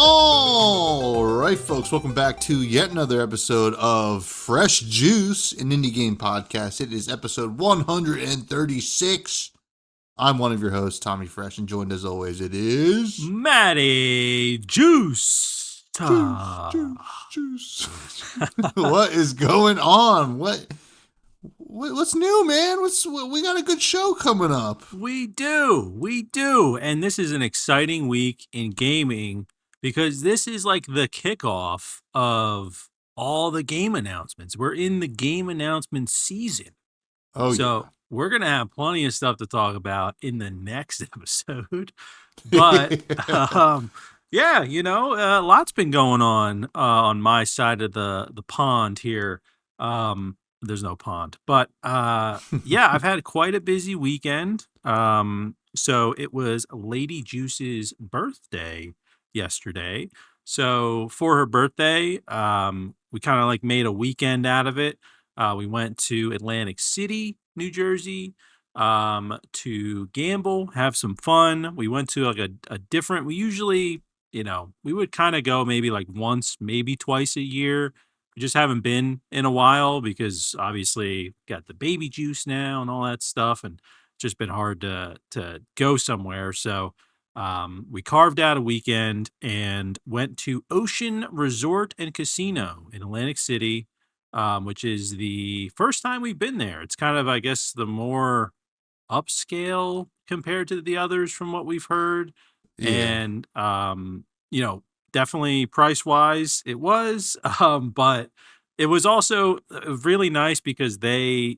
All right, folks, welcome back to yet another episode of Fresh Juice, an indie game podcast. It is episode 136. I'm one of your hosts, Tommy Fresh, and joined as always, it is Matty Juice. Juice. What is going on? What's new, man? We got a good show coming up. We do. And this is an exciting week in gaming because this is like the kickoff of all the game announcements. We're in the game announcement season. Oh, so we're going to have plenty of stuff to talk about in the next episode. But yeah, a lot's been going on my side of the pond here. There's no pond, but yeah, I've had quite a busy weekend. So it was Lady Juice's birthday yesterday. So for her birthday, we kind of like made a weekend out of it. We went to Atlantic City, New Jersey, to gamble, have some fun. We went to like a different, we usually, we would kind of go maybe like once, maybe twice a year. We just haven't been in a while because obviously got the baby juice now and all that stuff, and just been hard to go somewhere. So we carved out a weekend and went to Ocean Resort and Casino in Atlantic City, which is the first time we've been there. It's kind of, I guess, the more upscale compared to the others from what we've heard. Yeah. And, definitely price wise it was, but it was also really nice because they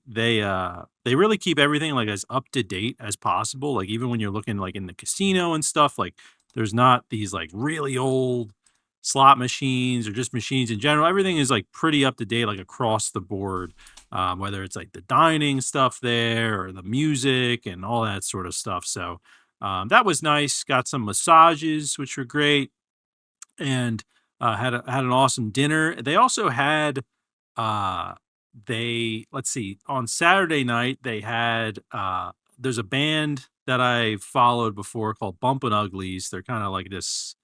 really keep everything like as up to date as possible. Like even when you're looking like in the casino and stuff, like there's not these like really old slot machines or just machines in general. Everything is like pretty up to date, like across the board, whether it's like the dining stuff there or the music and all that sort of stuff. So that was nice. Got some massages, which were great, and had an awesome dinner. They also had let's see, on Saturday night they had there's a band that I followed before called Bumpin' Uglies. They're kind of like this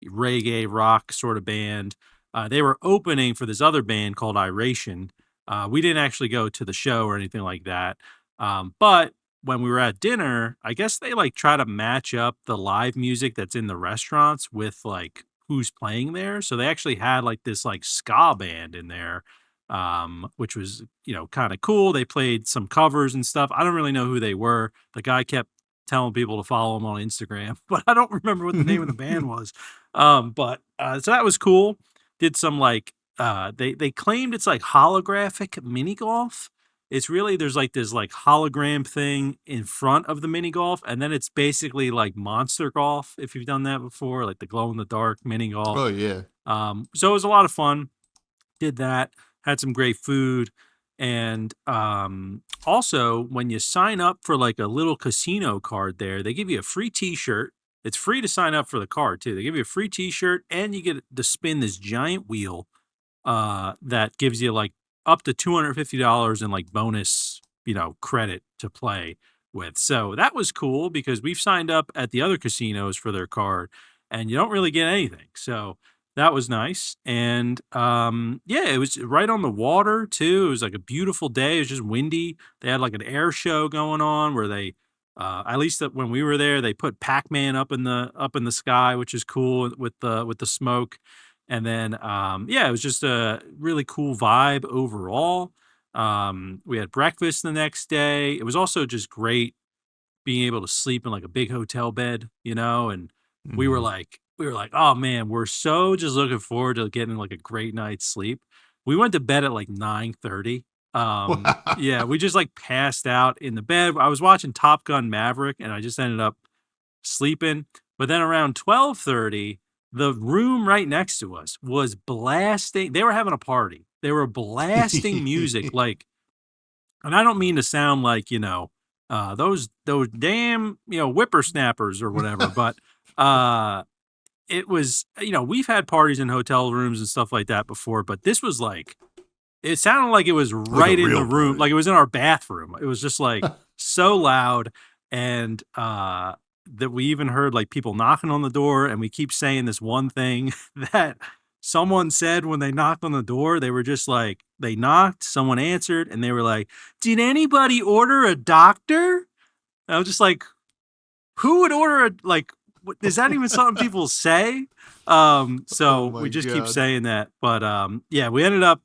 reggae rock sort of band. They were opening for this other band called Iration. We didn't actually go to the show or anything like that. But when we were at dinner, I guess they like try to match up the live music that's in the restaurants with like who's playing there. So they actually had like this like ska band in there, which was, kind of cool. They played some covers and stuff. I don't really know who they were. The guy kept telling people to follow him on Instagram, but I don't remember what the name of the band was. So that was cool. Did some like, they claimed it's like holographic mini golf. It's really, there's like this like hologram thing in front of the mini golf, and then it's basically like monster golf, if you've done that before, like the glow in the dark mini golf. Oh, yeah. So it was a lot of fun. Did that, had some great food. And also, when you sign up for like a little casino card there, they give you a free t-shirt. It's free to sign up for the card too. They give you a free t-shirt, and you get to spin this giant wheel that gives you like up to $250 in like bonus, credit to play with. So that was cool because we've signed up at the other casinos for their card and you don't really get anything. So that was nice. And yeah, it was right on the water too. It was like a beautiful day. It was just windy. They had like an air show going on where they at least when we were there, they put Pac-Man up in the sky, which is cool with the smoke. And then, yeah, it was just a really cool vibe overall. We had breakfast the next day. It was also just great being able to sleep in like a big hotel bed, and we were like, oh man, we're so just looking forward to getting like a great night's sleep. We went to bed at like 9:30. Yeah, we just like passed out in the bed. I was watching Top Gun Maverick and I just ended up sleeping. But then around 12:30, the room right next to us was blasting. They were having a party. They were blasting music like, and I don't mean to sound like, those damn, whippersnappers or whatever, but it was, we've had parties in hotel rooms and stuff like that before, but this was like, it sounded like it was right in the room, like it was in our bathroom. It was just like so loud. And that we even heard like people knocking on the door, and we keep saying this one thing that someone said when they knocked on the door. They were just like, they knocked, someone answered, and they were like, "Did anybody order a doctor?" And I was just like, who would order a, like, is that even something people say? Oh So my we just keep god. saying that. But yeah, we ended up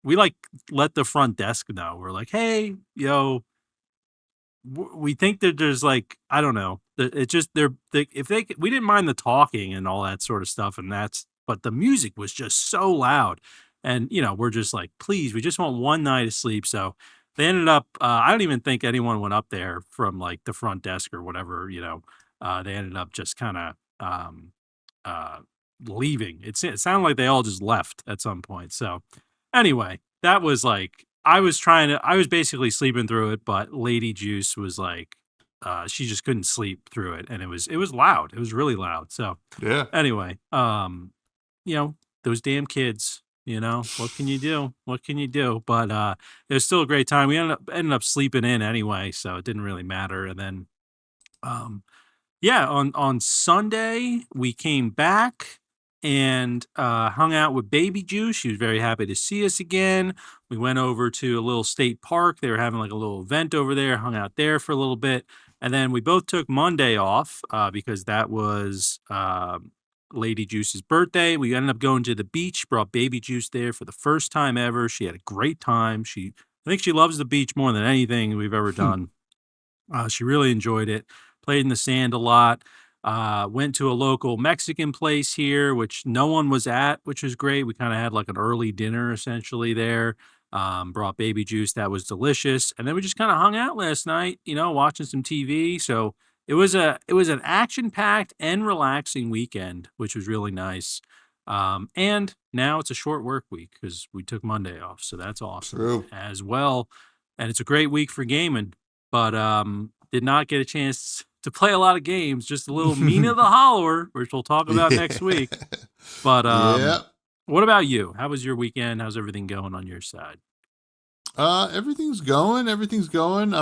we like let the front desk know. We're like, hey, yo, we think that there's like, I don't know, it's just if they, we didn't mind the talking and all that sort of stuff, and that's, but the music was just so loud, and we're just like, please, we just want one night of sleep. So they ended up, I don't even think anyone went up there from like the front desk or whatever. They ended up just kind of uh leaving. It sounded like they all just left at some point. So anyway, that was like, I was basically sleeping through it, but Lady Juice was like, she just couldn't sleep through it, and it was loud. It was really loud. So Yeah. anyway, those damn kids. What can you do? What can you do? But it was still a great time. We ended up sleeping in anyway, so it didn't really matter. And then um, yeah, on Sunday we came back and hung out with Baby Juice. She was very happy to see us again. We went over to a little state park. They were having like a little event over there. Hung out there for a little bit, and then we both took Monday off because that was Lady Juice's birthday. We ended up going to the beach. Brought Baby Juice there for the first time ever. She had a great time. I think she loves the beach more than anything we've ever done. She really enjoyed it. Played in the sand a lot. Went to a local Mexican place here, which no one was at, which was great. We kind of had like an early dinner essentially there. Brought Baby Juice. That was delicious. And then we just kind of hung out last night, watching some TV. So it was an action packed and relaxing weekend, which was really nice. And now it's a short work week because we took Monday off. So that's awesome True. as well. And it's a great week for gaming, but did not get a chance to play a lot of games. Just a little Mina the Hollower, which we'll talk about next week. But Yeah. what about you? How was your weekend? How's everything going on your side? Everything's going. Everything's going.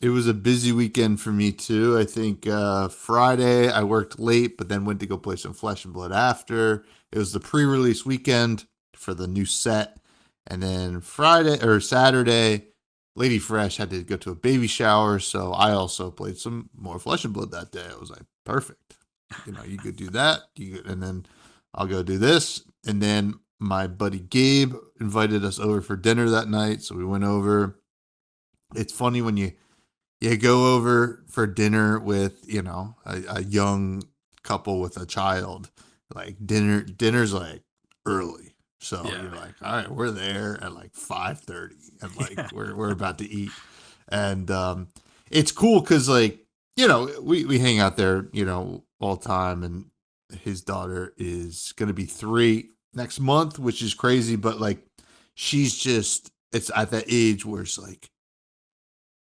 It was a busy weekend for me too. I think Friday I worked late, but then went to go play some Flesh and Blood after. It was the pre-release weekend for the new set, and then Friday or Saturday, Lady Fresh had to go to a baby shower, so I also played some more Flesh and Blood that day. I was like, perfect. You could do that, and then I'll go do this, and then my buddy Gabe invited us over for dinner that night, so we went over. It's funny when you go over for dinner with a young couple with a child, like dinner's like early, so Yeah. you're like, all right, we're there at like 5:30, and like Yeah. we're about to eat. And it's cool because like we hang out there all the time, and his daughter is gonna be 3 next month, which is crazy, but like she's just, it's at that age where it's like,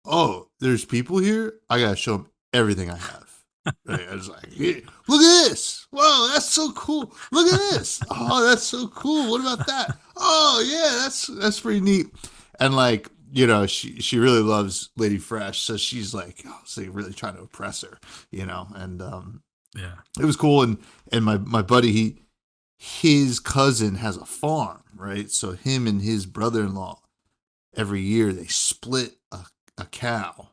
oh, there's people here. I gotta show them everything I have. Right? I was like, "Here, look at this! Whoa, that's so cool! Look at this! Oh, that's so cool! What about that? Oh, yeah, that's pretty neat." And like she really loves Lady Fresh, so she's like, oh, so you're really trying to impress her, And Yeah. it was cool. And my buddy, his cousin has a farm, right? So him and his brother-in-law every year they split a cow,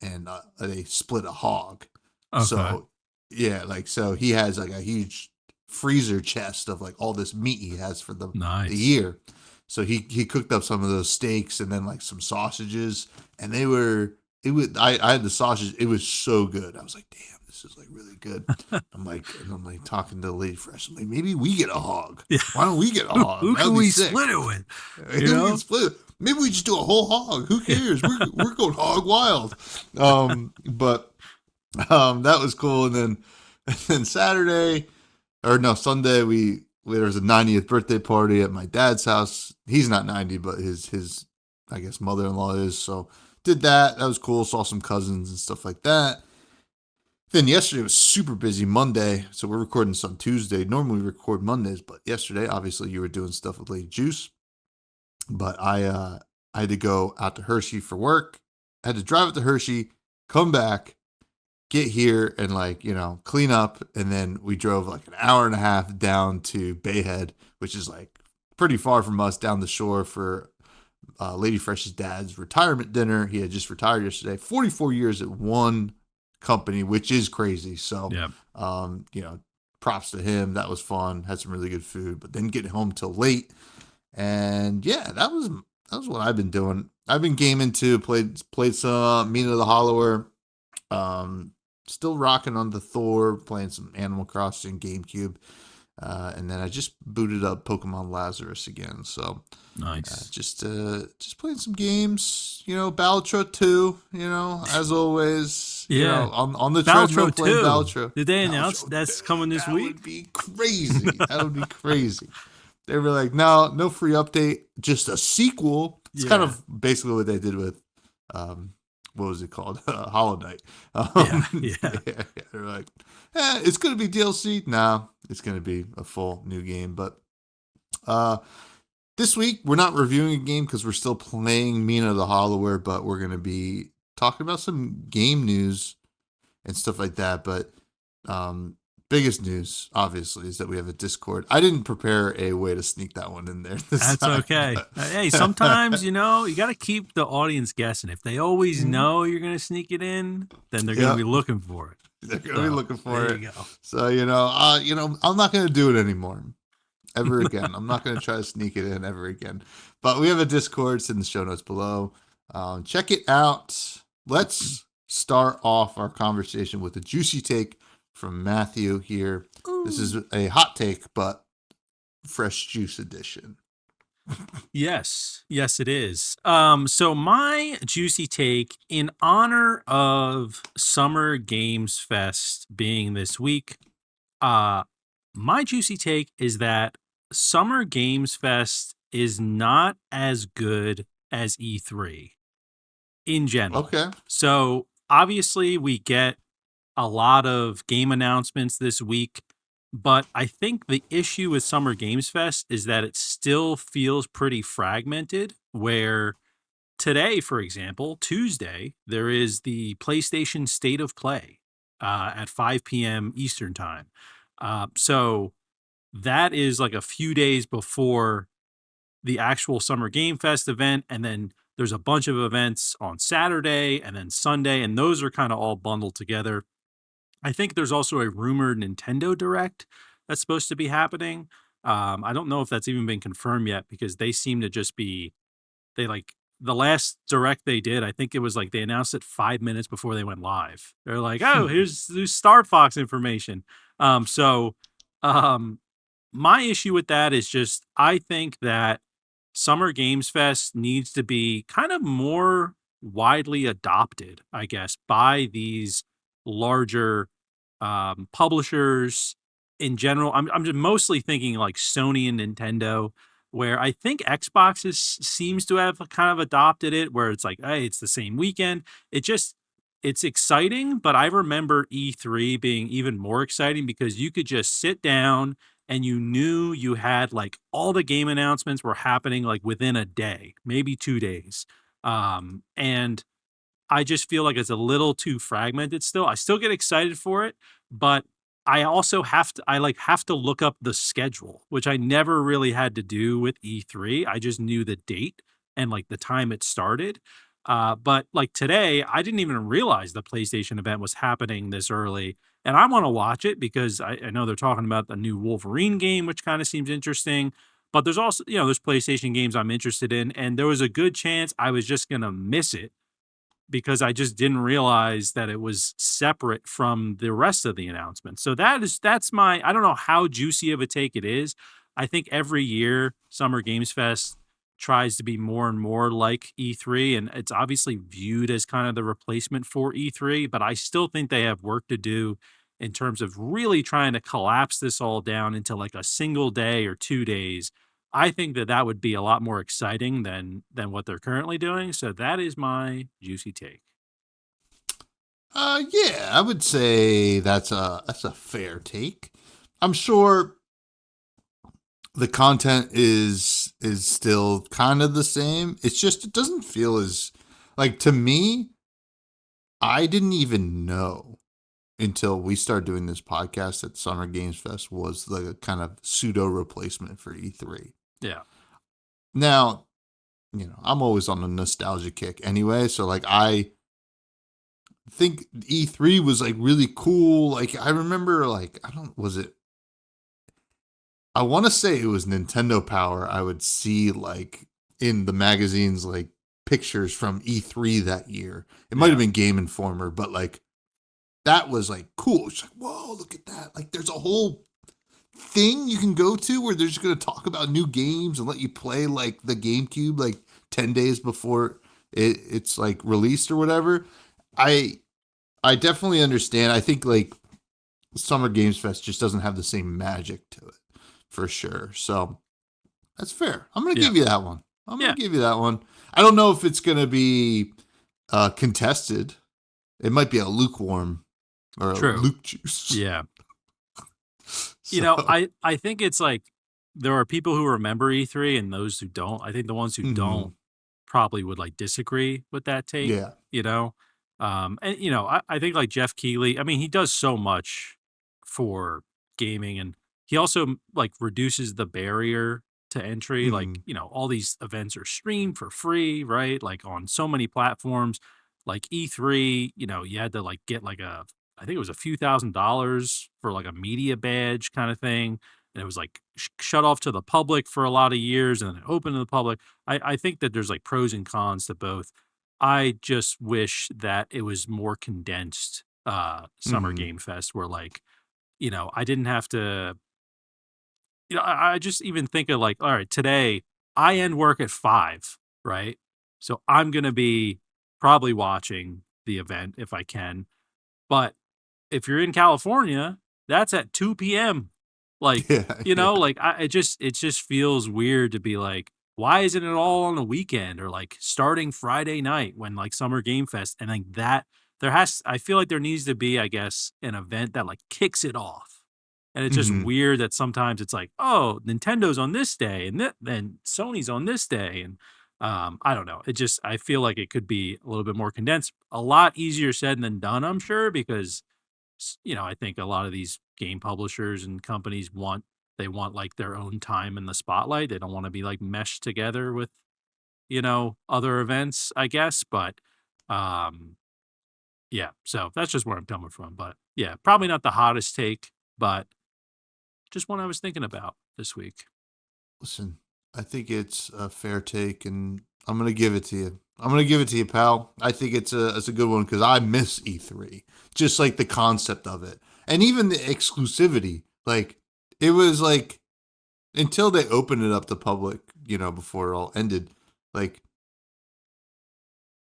and they split a hog. Okay. So yeah, like so he has like a huge freezer chest of like all this meat he has for the Nice. year. So he cooked up some of those steaks and then like some sausages, and I had the sausage. It was so good. I was like, damn, this is like really good. I'm like talking to Lady Fresh. I'm like, maybe we get a hog. Yeah. Why don't we get a hog? Who That would can be we sick. split it with? Maybe we can split it. Maybe we just do a whole hog. Who cares? We're going hog wild. But that was cool. And then Saturday, or no, Sunday, there was a 90th birthday party at my dad's house. He's not 90, but his I guess mother-in-law is. So did that. That was cool. Saw some cousins and stuff like that. Then yesterday was super busy. Monday, so we're recording this on Tuesday. Normally we record Mondays, but yesterday, obviously, you were doing stuff with Lady Juice. But I had to go out to Hershey for work. I had to drive out to Hershey, come back, get here and like, clean up. And then we drove like an hour and a half down to Bayhead, which is like pretty far from us down the shore for Lady Fresh's dad's retirement dinner. He had just retired yesterday, 44 years at one company, which is crazy. So, Yeah. Props to him. That was fun. Had some really good food, but then getting home till late. And yeah, that was what I've been doing. I've been gaming too. Played some Mina the Hollower. Still rocking on the Thor. Playing some Animal Crossing GameCube. And then I just booted up Pokemon Lazarus again. So Nice. just playing some games. Balatro 2. As always. Yeah. On the Balatro treadmill playing 2. Balatro. Did they Balatro announce that's 2. coming this That week? would be crazy. That would be crazy. They were like, no free update, just a sequel. It's kind of basically what they did with, what was it called? Hollow Knight. Yeah. They're like, it's going to be DLC. No, it's going to be a full new game. But this week, we're not reviewing a game because we're still playing Mina the Hollower, but we're going to be talking about some game news and stuff like that. But biggest news, obviously, is that we have a Discord. I didn't prepare a way to sneak that one in there. That's time, okay. Hey, sometimes, you got to keep the audience guessing. If they always know you're going to sneak it in, then they're going to be looking for it. They're going to be looking for there it. You go. So, I'm not going to do it anymore. Ever again. I'm not going to try to sneak it in ever again. But we have a Discord. It's in the show notes below. Check it out. Let's start off our conversation with a juicy take from Matthew here. Ooh. This is a hot take, but fresh juice edition. Yes, it is. So my juicy take, in honor of Summer Games Fest being this week, my juicy take is that Summer Games Fest is not as good as E3 in general. Okay. So obviously we get a lot of game announcements this week, but I think the issue with Summer Games Fest is that it still feels pretty fragmented, where today, for example, Tuesday, there is the PlayStation State of Play at 5 p.m. Eastern Time. So that is like a few days before the actual Summer Game Fest event, and then there's a bunch of events on Saturday and then Sunday, and those are kind of all bundled together. I think there's also a rumored Nintendo Direct that's supposed to be happening. I don't know if that's even been confirmed yet, because they seem to just be, the last Direct they did, I think it was like they announced it 5 minutes before they went live. They're like, oh, here's Star Fox information. My issue with that is just, I think that Summer Games Fest needs to be kind of more widely adopted, I guess, by these larger publishers in general. I'm just mostly thinking like Sony and Nintendo, where I think Xbox seems to have kind of adopted it, where it's like, hey, it's the same weekend. It's exciting, but I remember E3 being even more exciting because you could just sit down and you knew you had like all the game announcements were happening like within a day, maybe 2 days. And I just feel like it's a little too fragmented still. I still get excited for it, but I also have to look up the schedule, which I never really had to do with E3. I just knew the date and like the time it started. But like today, I didn't even realize the PlayStation event was happening this early. And I want to watch it because I know they're talking about the new Wolverine game, which kind of seems interesting. But there's also, there's PlayStation games I'm interested in. And there was a good chance I was just going to miss it because I just didn't realize that it was separate from the rest of the announcement. So that's my, I don't know how juicy of a take it is. I think every year Summer Games Fest tries to be more and more like E3, and it's obviously viewed as kind of the replacement for E3, but I still think they have work to do in terms of really trying to collapse this all down into like a single day or 2 days. I think that would be a lot more exciting than what they're currently doing. So that is my juicy take. Yeah, I would say that's a fair take. I'm sure the content is still kind of the same. It's just, it doesn't feel as, like, to me, I didn't even know until we started doing this podcast that Summer Games Fest was the kind of pseudo replacement for E3. Yeah. Now, I'm always on a nostalgia kick anyway, so like I think E3 was like really cool. Like I remember like I want to say it was Nintendo Power. I would see like in the magazines like pictures from E3 that year. It might have been Game Informer, but like that was like cool. It's like, whoa, look at that. Like there's a whole thing you can go to where they're just going to talk about new games and let you play like the GameCube like 10 days before it's like released or whatever. I definitely understand. I think like Summer Games Fest just doesn't have the same magic to it for sure. So that's fair. I'm going to give you that one. I'm going to give you that one. I don't know if it's going to be contested. It might be a lukewarm or a Luke juice. Yeah. So. I think it's like there are people who remember E3 and those who don't. I think the ones who don't probably would like disagree with that take. Yeah. And I think like Jeff Keighley, I mean, he does so much for gaming, and he also like reduces the barrier to entry. Like, all these events are streamed for free, right? Like on so many platforms. Like E3, you had to like get like I think it was a few $1,000s for like a media badge kind of thing. And it was like shut off to the public for a lot of years and then open to the public. I think that there's like pros and cons to both. I just wish that it was more condensed Summer Game Fest where like, I didn't have to, I just even think of like, all right, today I end work at 5, right? So I'm going to be probably watching the event if I can. But if you're in California, that's at 2 p.m. Like, like it just feels weird to be like, why isn't it all on a weekend or like starting Friday night when like Summer Game Fest? And like that, I feel like there needs to be, I guess, an event that like kicks it off. And it's just weird that sometimes it's like, oh, Nintendo's on this day and then Sony's on this day. And I don't know. I feel like it could be a little bit more condensed, a lot easier said than done, I'm sure, because I think a lot of these game publishers and companies want like their own time in the spotlight. They don't want to be like meshed together with, other events, I guess. But yeah, so that's just where I'm coming from. But yeah, probably not the hottest take, but just one I was thinking about this week. Listen, I think it's a fair take, and I'm gonna give it to you. I'm gonna give it to you, pal. I think it's a good one because I miss E3, just like the concept of it, and even the exclusivity. Like it was like until they opened it up to public, before it all ended. Like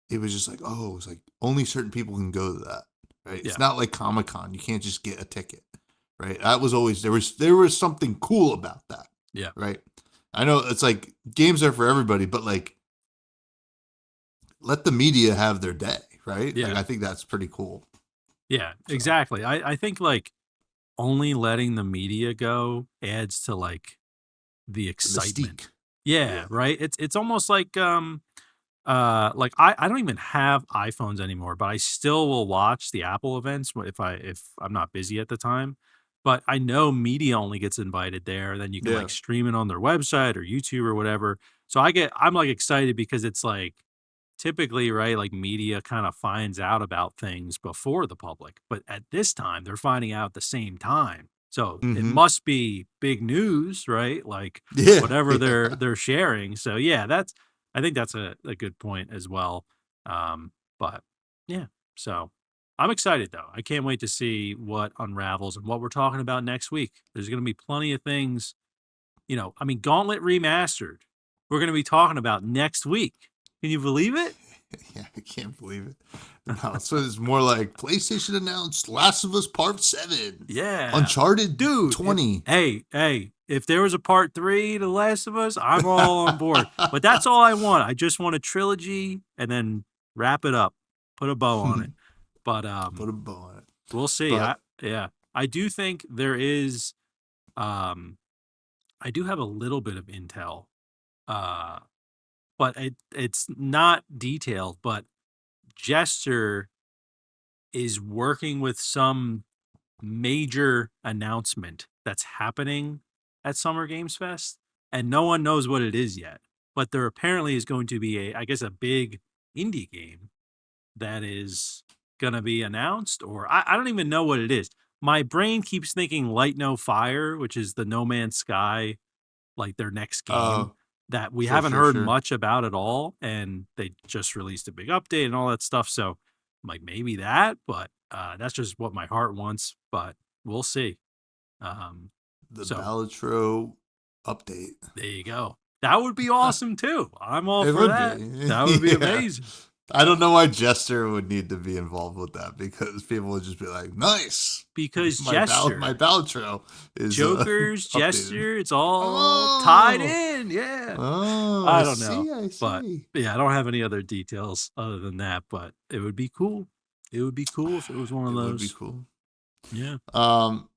it was just like, oh, it's like only certain people can go to that, right? It's not like Comic-Con. You can't just get a ticket, right? That was always there was something cool about that. Yeah. Right. I know it's like games are for everybody, but like let the media have their day, right? Yeah. Like, I think that's pretty cool. Yeah, exactly. I think like only letting the media go adds to like the excitement. Mystique. Yeah, right. It's almost like I don't even have iPhones anymore, but I still will watch the Apple events if I'm not busy at the time. But I know media only gets invited there. Then you can like stream it on their website or YouTube or whatever. So I'm like excited because it's like typically, right, like media kind of finds out about things before the public. But at this time, they're finding out at the same time. So it must be big news, right? Like whatever they're sharing. So yeah, I think that's a good point as well. But yeah, so I'm excited though. I can't wait to see what unravels and what we're talking about next week. There's going to be plenty of things, I mean, Gauntlet Remastered, we're going to be talking about next week. Can you believe it? Yeah, I can't believe it. No, so it's more like PlayStation announced Last of Us Part 7. Yeah. Uncharted Dude, 20. If there was a part 3 to Last of Us, I'm all on board. But that's all I want. I just want a trilogy and then wrap it up. Put a bow on it. But put a bow on it. We'll see. I do think there is I do have a little bit of intel. But it's not detailed, but Jester is working with some major announcement that's happening at Summer Games Fest, and no one knows what it is yet. But there apparently is going to be I guess, a big indie game that is going to be announced, or I don't even know what it is. My brain keeps thinking Light No Fire, which is the No Man's Sky, like their next game Oh, that we sure, haven't sure, heard sure. much about at all. And they just released a big update and all that stuff. So I'm like, maybe that, but that's just what my heart wants, but we'll see. Um, The so Balatro update. there you go. That would be awesome too. I'm all It for would that. be. That would be Yeah. amazing. I don't know why Jester would need to be involved with that because people would just be like, "Nice, Because my gesture, Balatro is Joker's updated." gesture, it's all tied Oh, in. Yeah. oh, I I don't know. see, I But see. yeah, I don't have any other details other than that, but it would be cool. It would be cool if it was one of It would be those. cool. Yeah. Um,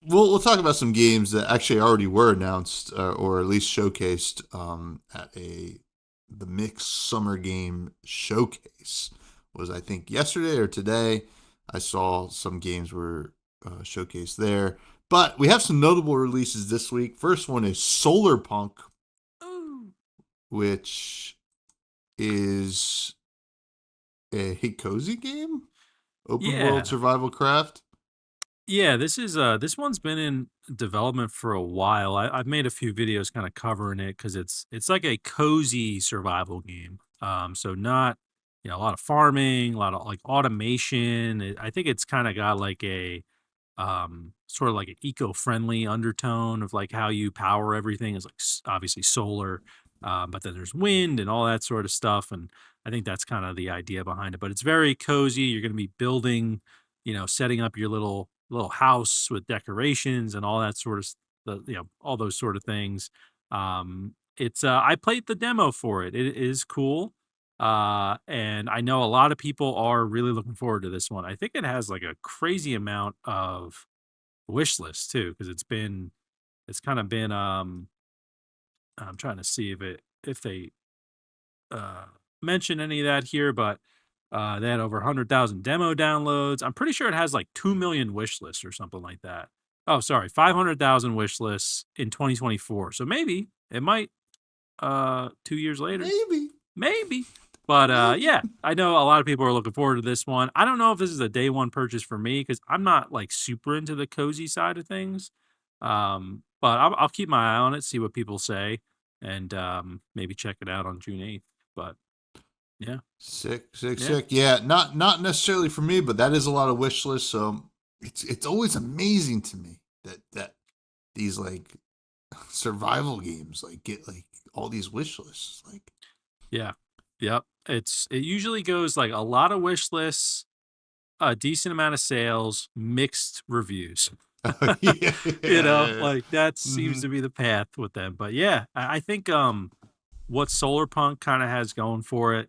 we'll talk about some games that actually already were announced or at least showcased at the Mix Summer Game Showcase. Was I think yesterday or today? I saw some games were showcased there, but we have some notable releases this week. First one is Solar Punk, Ooh. which is a cozy game, open world Yeah. survival craft. Yeah, this one's been in development for a while. I've made a few videos kind of covering it because it's like a cozy survival game. So not a lot of farming, a lot of like automation. I think it's kind of got like a sort of like an eco-friendly undertone of like how you power everything is like obviously solar, but then there's wind and all that sort of stuff. And I think that's kind of the idea behind it. But it's very cozy. You're going to be building, setting up your little house with decorations and all that sort of all those sort of things. It's I played the demo for it. It is cool. And I know a lot of people are really looking forward to this one. I think it has like a crazy amount of wish lists too, because it's kind of been I'm trying to see if they uh mention any of that here, but they had over 100,000 demo downloads. I'm pretty sure it has like 2 million wish lists or something like that. Oh, sorry, 500,000 wish lists in 2024. So maybe it might 2 years later. Maybe, Maybe. But maybe. yeah, I know a lot of people are looking forward to this one. I don't know if this is a day one purchase for me because I'm not like super into the cozy side of things. But I'll keep my eye on it, see what people say, and maybe check it out on June 8th. But yeah, Sick, sick, yeah, sick. Yeah, not necessarily for me, but that is a lot of wish lists. So it's always amazing to me that these like survival games like get like all these wish lists. Like, yeah, yep. It usually goes like a lot of wish lists, a decent amount of sales, mixed reviews. yeah, yeah. Like that seems Hmm. to be the path with them. But yeah, I think what Solarpunk kind of has going for it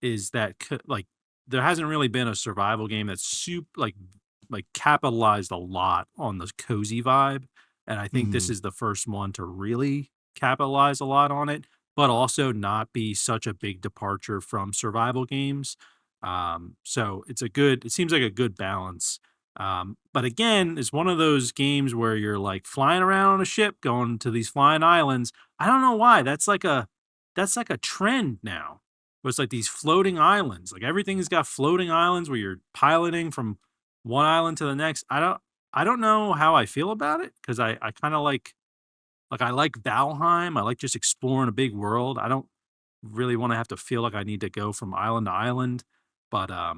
is that like there hasn't really been a survival game that's super like capitalized a lot on the cozy vibe, and I think this Hmm. is the first one to really capitalize a lot on it, but also not be such a big departure from survival games. So it seems like a good balance. But again, it's one of those games where you're like flying around on a ship going to these flying islands. I don't know why. That's like a trend now. Where it's like these floating islands. Like everything's got floating islands where you're piloting from one island to the next. I don't know how I feel about it because I kind of like I like Valheim. I like just exploring a big world. I don't really want to have to feel like I need to go from island to island. But I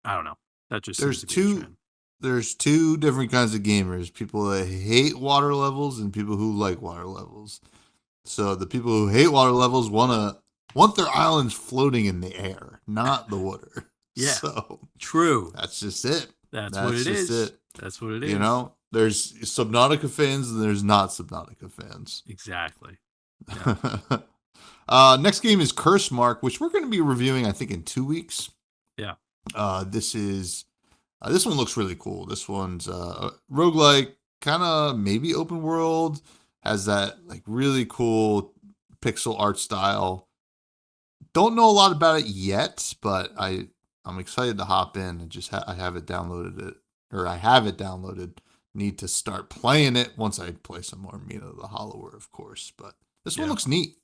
don't know. That just seems There's to be the two trend. there's two different kinds of gamers: people that hate water levels and people who like water levels. So the people who hate water levels want their islands floating in the air, not the water. Yeah, So true. that's just it. That's what That's it just is. it. That's what it You is. know, there's Subnautica fans and there's not Subnautica fans. Exactly. Yeah. Next game is Curse Mark, which we're going to be reviewing, I think, in 2 weeks. Yeah. This one looks really cool. This one's roguelike, kind of maybe open world, has that like really cool pixel art style. Don't know a lot about it yet, but I'm excited to hop in and just I have it downloaded it or I have it downloaded. Need to start playing it once I play some more Mina the Hollower, of course. But this one Yeah. looks neat.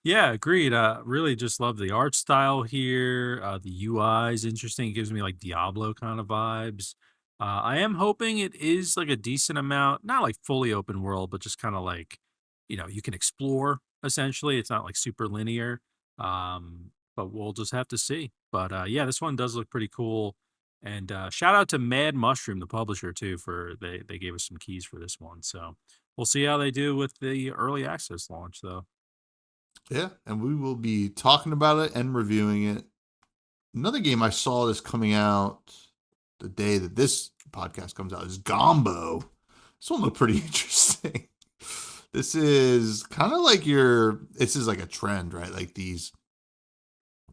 Yeah, agreed. Really just love the art style here. The UI is interesting. It gives me like Diablo kind of vibes. I am hoping it is like a decent amount, not like fully open world, but just kind of like, you can explore essentially. It's not like super linear. But we'll just have to see. But yeah, this one does look pretty cool. And shout out to Mad Mushroom, the publisher, too, for they gave us some keys for this one. So we'll see how they do with the early access launch, though. Yeah, and we will be talking about it and reviewing it. Another game I saw that's coming out the day that this podcast comes out is Gombo. This one looked pretty interesting. This is kind of like this is like a trend, right? Like these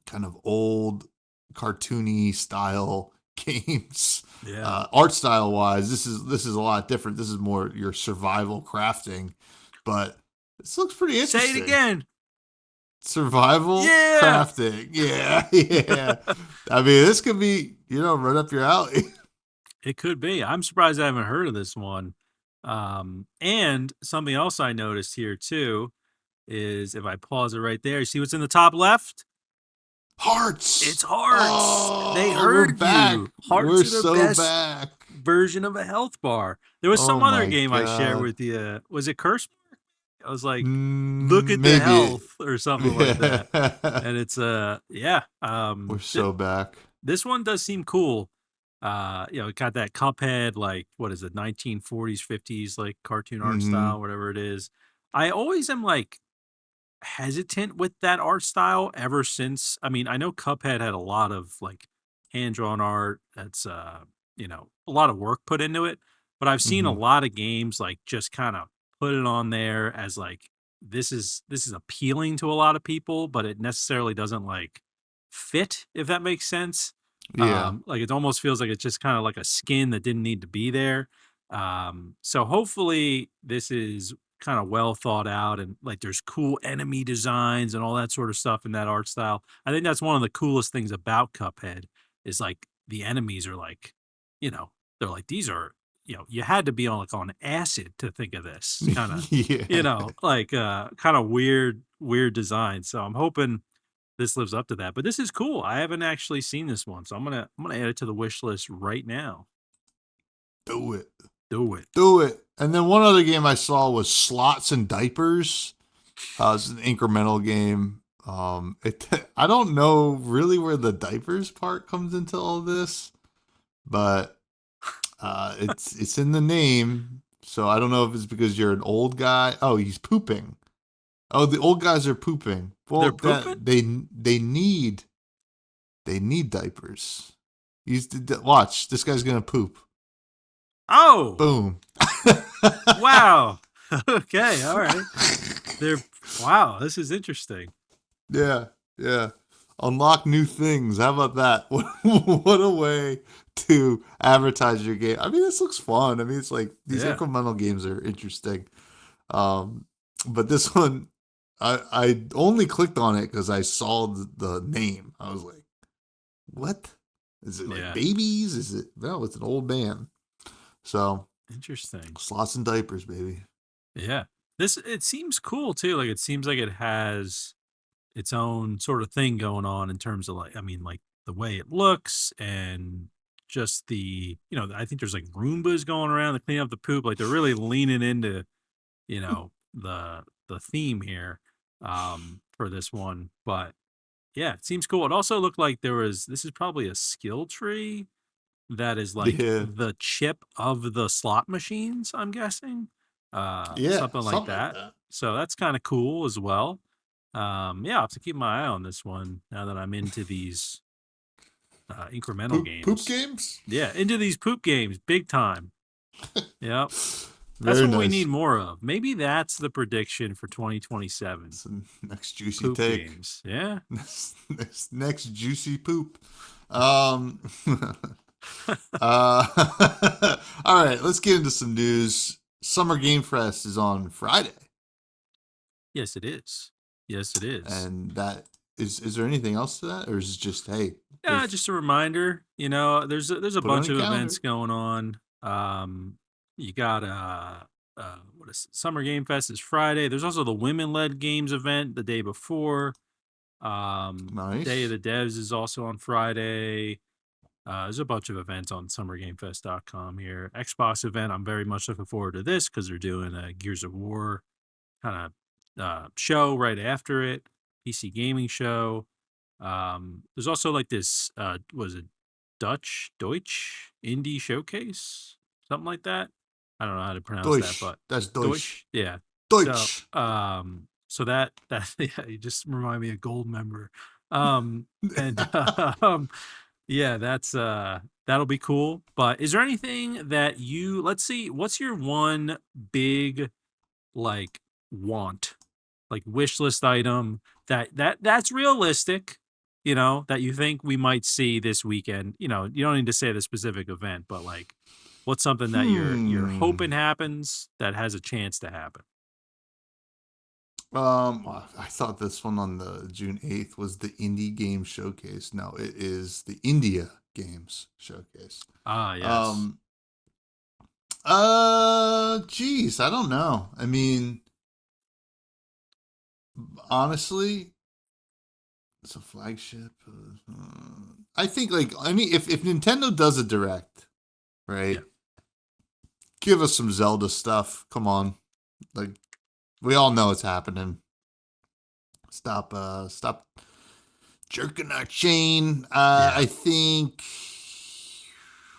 kind of old cartoony style games. Yeah. Art style wise, this is a lot different. This is more your survival crafting, but this looks pretty interesting. Say it again. Survival crafting. Yeah, yeah. I mean, this could be, right up your alley. It could be. I'm surprised I haven't heard of this one. And something else I noticed here too is if I pause it right there, you see what's in the top left? Hearts. It's hearts. Oh, They heard back. you. Hearts We're are the so best back. version of a health bar. There was some other game I shared with you. Was it Curse? I was like, look at the health or something like that. And it's yeah. We're so back. This one does seem cool. It got that Cuphead, like, what is it, 1940s, 50s, like cartoon art style, whatever it is. I always am like hesitant with that art style ever since. I mean, I know Cuphead had a lot of like hand drawn art. That's a lot of work put into it. But I've seen a lot of games like just kind of put it on there as like this is appealing to a lot of people, but it necessarily doesn't like fit, if that makes sense. Yeah. Like it almost feels like it's just kind of like a skin that didn't need to be there. So hopefully this is kind of well thought out and like there's cool enemy designs and all that sort of stuff in that art style. I think that's one of the coolest things about Cuphead is like the enemies are like, they're like, these are, you had to be on acid to think of this kind of, Yeah. like kind of weird design. So I'm hoping this lives up to that. But this is cool. I haven't actually seen this one, so I'm gonna add it to the wish list right now. Do it. Do it. Do it. And then one other game I saw was Slots and Diapers. It's an incremental game. I don't know really where the diapers part comes into all this, but it's in the name. So I don't know if it's because you're an old guy. Oh, he's pooping. Oh, the old guys are pooping. Well, They're pooping? they need diapers. Watch, this guy's gonna poop. Oh, Boom. wow. Okay, all right. Wow, this is interesting. Yeah, yeah. Unlock new things. How about that? What a way to advertise your game. I mean, this looks fun. I mean, it's like these incremental games are interesting. But this one, I only clicked on it because I saw the name. I was like, what? Is it like babies? Is it? No, it's an old man. So interesting. Slots and Diapers, baby. Yeah. It seems cool too. Like it seems like it has its own sort of thing going on in terms of like, I mean, like the way it looks and just the, I think there's like Roombas going around to clean up the poop. Like they're really leaning into, the theme here for this one. But yeah, it seems cool. It also looked like this is probably a skill tree that is like the chip of the slot machines, I'm guessing. Something like that. So that's kind of cool as well. I'll have to keep my eye on this one now that I'm into these incremental games. Poop games? Yeah, into these poop games, big time. Yep. That's what we need more of. Maybe that's the prediction for 2027. Next juicy poop take. Games. Yeah. Next juicy poop. All right, let's get into some news. Summer Game Fest is on Friday. Yes, it is. Yes, it is. And that is there anything else to that? Or is it just, hey, Yeah, just a reminder. There's a Put it on bunch your of events calendar. going on. You got what is it? Summer Game Fest is Friday. There's also the women led games event the day before. Day of Nice. the Devs is also on Friday. There's a bunch of events on summergamefest.com here. Xbox event. I'm very much looking forward to this because they're doing a Gears of War kind of show right after it. PC gaming show. There's also like this was it Deutsch indie showcase, something like that. I don't know how to pronounce that, Deutsch. but That's Deutsch. Deutsch, yeah. So Deutsch. so that yeah, you just remind me of Gold Member. And yeah, that'll be cool. But is there anything that let's see, what's your one big like want, like wish list item that's realistic, that you think we might see this weekend? You don't need to say the specific event, but like what's something that you're Hmm. hoping happens that has a chance to happen? I thought this one on the June 8th was the Indie Game Showcase. No, it is the India Games Showcase. Ah, yes. Um, geez, I don't know. I mean, honestly, it's a flagship. I think, like, I mean, if Nintendo does a direct, Yeah. right? Give us some Zelda stuff. Come on, like, we all know it's happening. Stop jerking our chain. Yeah. I think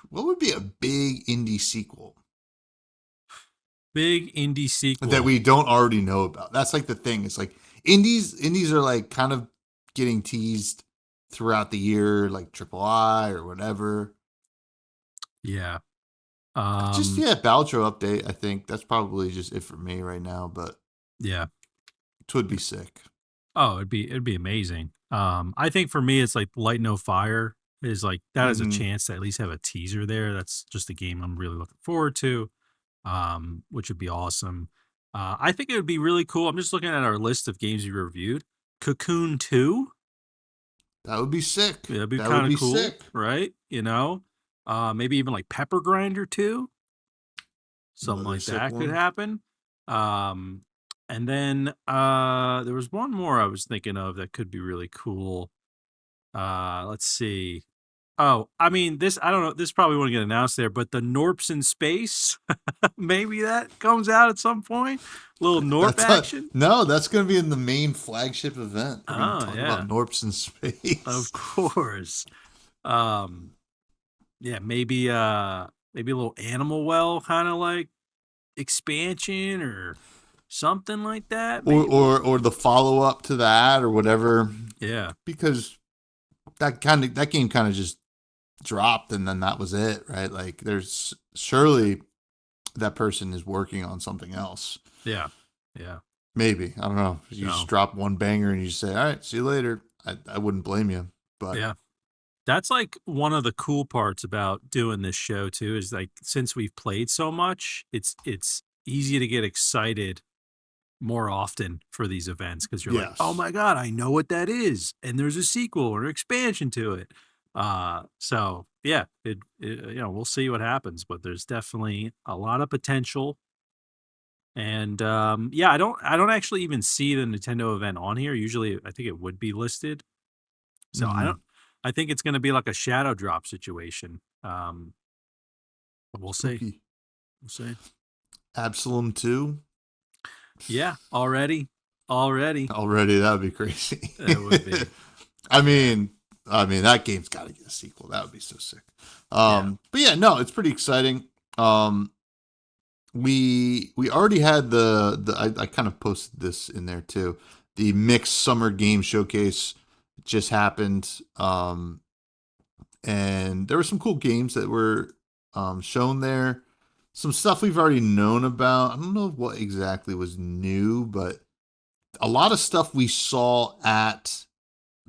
what would be a big indie sequel Big indie that sequel. we don't already know about? That's like the thing. It's like indies are like kind of getting teased throughout the year, like Triple I or whatever. Yeah. Just Um yeah, Baltro update. I think that's probably just it for me right now, but yeah. it would be sick. Oh, it'd be amazing. I think for me, it's like Light No Fire is like that has a Mm-hmm. chance to at least have a teaser there. That's just a game I'm really looking forward to, which would be awesome. I think it would be really cool. I'm just looking at our list of games we reviewed. Cocoon 2, That would be sick. yeah, that'd be That would kind of be cool, sick. right? Maybe even like Pepper Grinder 2, something Another like sick that could one. happen. Um, and then there was one more I was thinking of that could be really cool. Let's see. Oh, I mean, this I don't know. This probably won't get announced there, but the Norps in space, maybe that comes out at some point. Little Norp action. No, that's going to be in the main flagship event. They're going to Oh talk yeah, about Norps in of space. course. Um, yeah, maybe a little Animal Well kind of like expansion or something like that. or Maybe. or or the follow up to that or whatever, Yeah, because that game kind of just dropped and then that was it, right? Like there's surely that person is working on something else. yeah, yeah. Maybe, I don't know. You just No, drop one banger and you say, "All right, see you later." I wouldn't blame you, but yeah. That's like one of the cool parts about doing this show too, is like since we've played so much, it's easy to get excited more often for these events because you're like, "Oh yes. my god, I know what that is." And there's a sequel or expansion to it. So yeah, we'll see what happens, but there's definitely a lot of potential. And yeah, I don't actually even see the Nintendo event on here. Usually I think it would be listed. So Hmm. I think it's gonna be like a shadow drop situation. But we'll see. Spooky. We'll see. Absalom 2. Yeah, already. Already, that would be crazy. It would be. I Yeah, mean, that game's got to get a sequel. That would be so sick. yeah. But yeah, no, it's pretty exciting. Um, we already had I kind of posted this in there too. The mixed summer game showcase just happened. And there were some cool games that were shown there. Some stuff we've already known about. I don't know what exactly was new, but a lot of stuff we saw at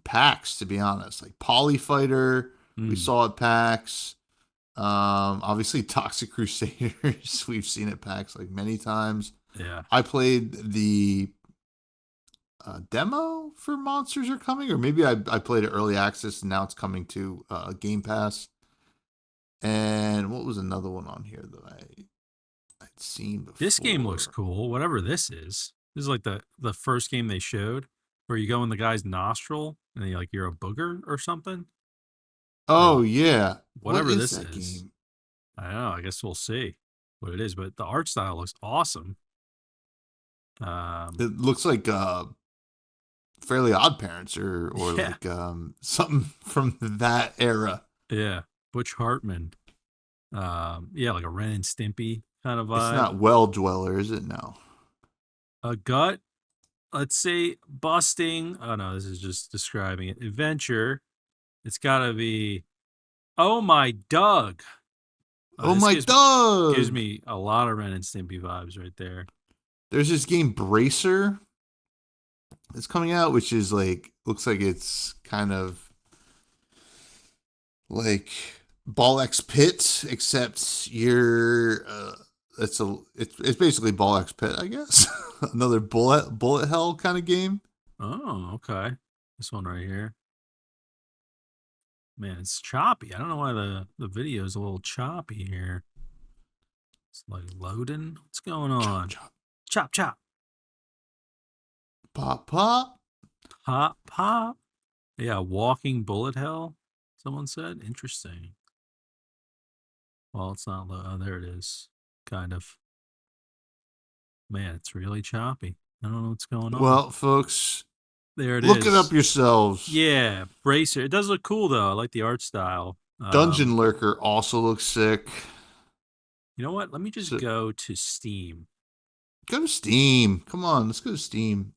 PAX, to be honest. Like Polyfighter, we Mm, saw at PAX. Obviously Toxic Crusaders, we've seen at PAX like many times. yeah. I played the demo for Monsters are coming, or maybe I played it early access and now it's coming to Game Pass. And what was another one on here that I'd seen before? This game looks cool. Whatever this is. This is like the first game they showed where you go in the guy's nostril and you're a booger or something. Oh yeah, what Whatever is this that is. game? I don't know. I guess we'll see what it is, but the art style looks awesome. It looks like Fairly Odd Parents or Yeah. like something from that era. Yeah. Butch Hartman. Yeah, like a Ren and Stimpy kind of vibe. It's not Well Dweller, is it? No. A gut. Let's say busting. Oh no, this is just describing it. Adventure. It's gotta be. Oh my Doug. Oh This my Doug! gives me a lot of Ren and Stimpy vibes right there. There's this game Bracer that's coming out, which is like looks like it's kind of like Ball X Pit, except you're it's basically Ball X Pit, I guess. Another bullet hell kind of game. Oh, okay. This one right here. Man, it's choppy. I don't know why the video is a little choppy here. It's like loading. What's going on? Chop, Chop, chop. pop, pop. Pop, pop. Yeah, walking bullet hell, someone said. Interesting. Well, it's not low. Oh, there it is. Kind of. Man, it's really choppy. I don't know what's going on. Well, folks, there it is. look it up yourselves. Yeah, Bracer. It does look cool, though. I like the art style. Dungeon Lurker also looks sick. You know what? Let me just go to Steam. Go to Steam. Come on, let's go to Steam.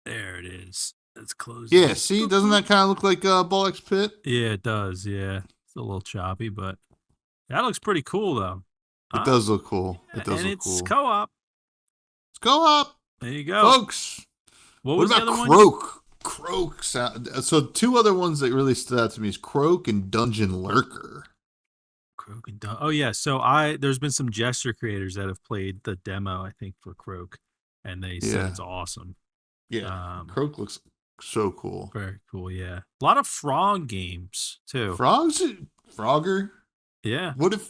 There it is. Let's close Yeah, it. see? Doesn't that kind of look like Ball X Pit? Yeah, it does. Yeah. It's a little choppy, but that looks pretty cool, though. It does look cool. It does look cool. And it's co-op. It's co-op. There you go. Folks. What was about the other Croak? one? Croak sound. So two other ones that really stood out to me is Croak and Dungeon Lurker. Croak and oh yeah. So there's been some gesture creators that have played the demo, I think, for Croak, and they said it's awesome. Yeah. Croak looks so cool. Very cool, yeah. A lot of frog games too. Frogger? Yeah. What if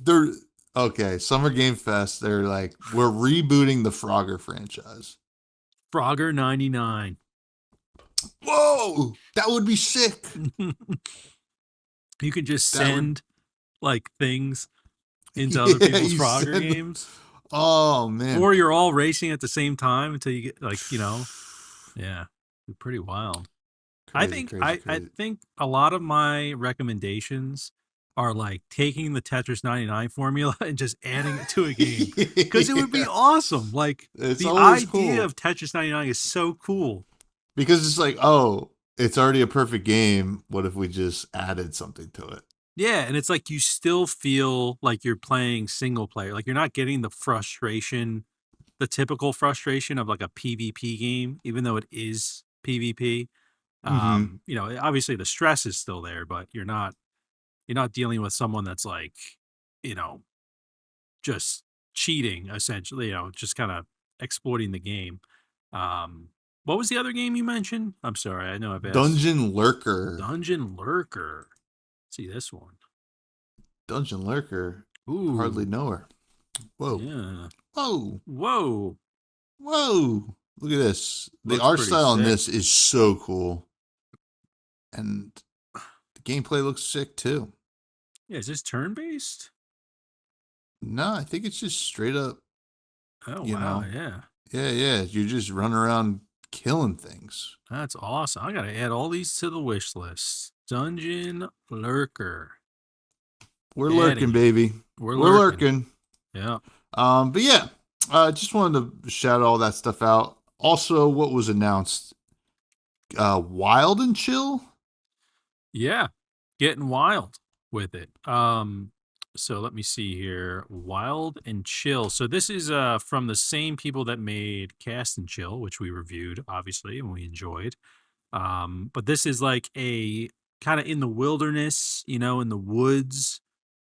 they're okay, Summer Game Fest, they're like, we're rebooting the Frogger franchise. Frogger 99. Whoa! That would be sick. You can just send like things into other people's Frogger games. Oh man. Or you're all racing at the same time until you get yeah. Pretty wild. Crazy, I think a lot of my recommendations are like taking the Tetris 99 formula and just adding it to a game because it would be awesome. Like it's the idea of Tetris 99 is so cool because it's like, it's already a perfect game. What if we just added something to it? Yeah, and it's like you still feel like you're playing single player. Like you're not getting the frustration, the typical frustration of like a PvP game, even though it is PvP. Obviously the stress is still there, but you're not dealing with someone that's like, just cheating essentially, just kind of exploiting the game. What was the other game you mentioned? I'm sorry, I know I've asked. Dungeon Lurker. Dungeon Lurker. See this one. Dungeon Lurker. Ooh. Hardly know her. Whoa. Yeah. Whoa. Whoa. Whoa. Look at this. The art style on this is so cool. And the gameplay looks sick too. Yeah, is this turn-based? No, I think it's just straight up. Oh, wow. Yeah. Yeah. You're just running around killing things. That's awesome. I got to add all these to the wish list. Dungeon Lurker. We're lurking, baby. We're lurking. Yeah. But yeah, just wanted to shout all that stuff out. Also, what was announced? Wild and Chill? Yeah. Getting wild with it. So let me see here. Wild and Chill. So this is from the same people that made Cast and Chill, which we reviewed, obviously, and we enjoyed. But this is like a kind of in the wilderness, in the woods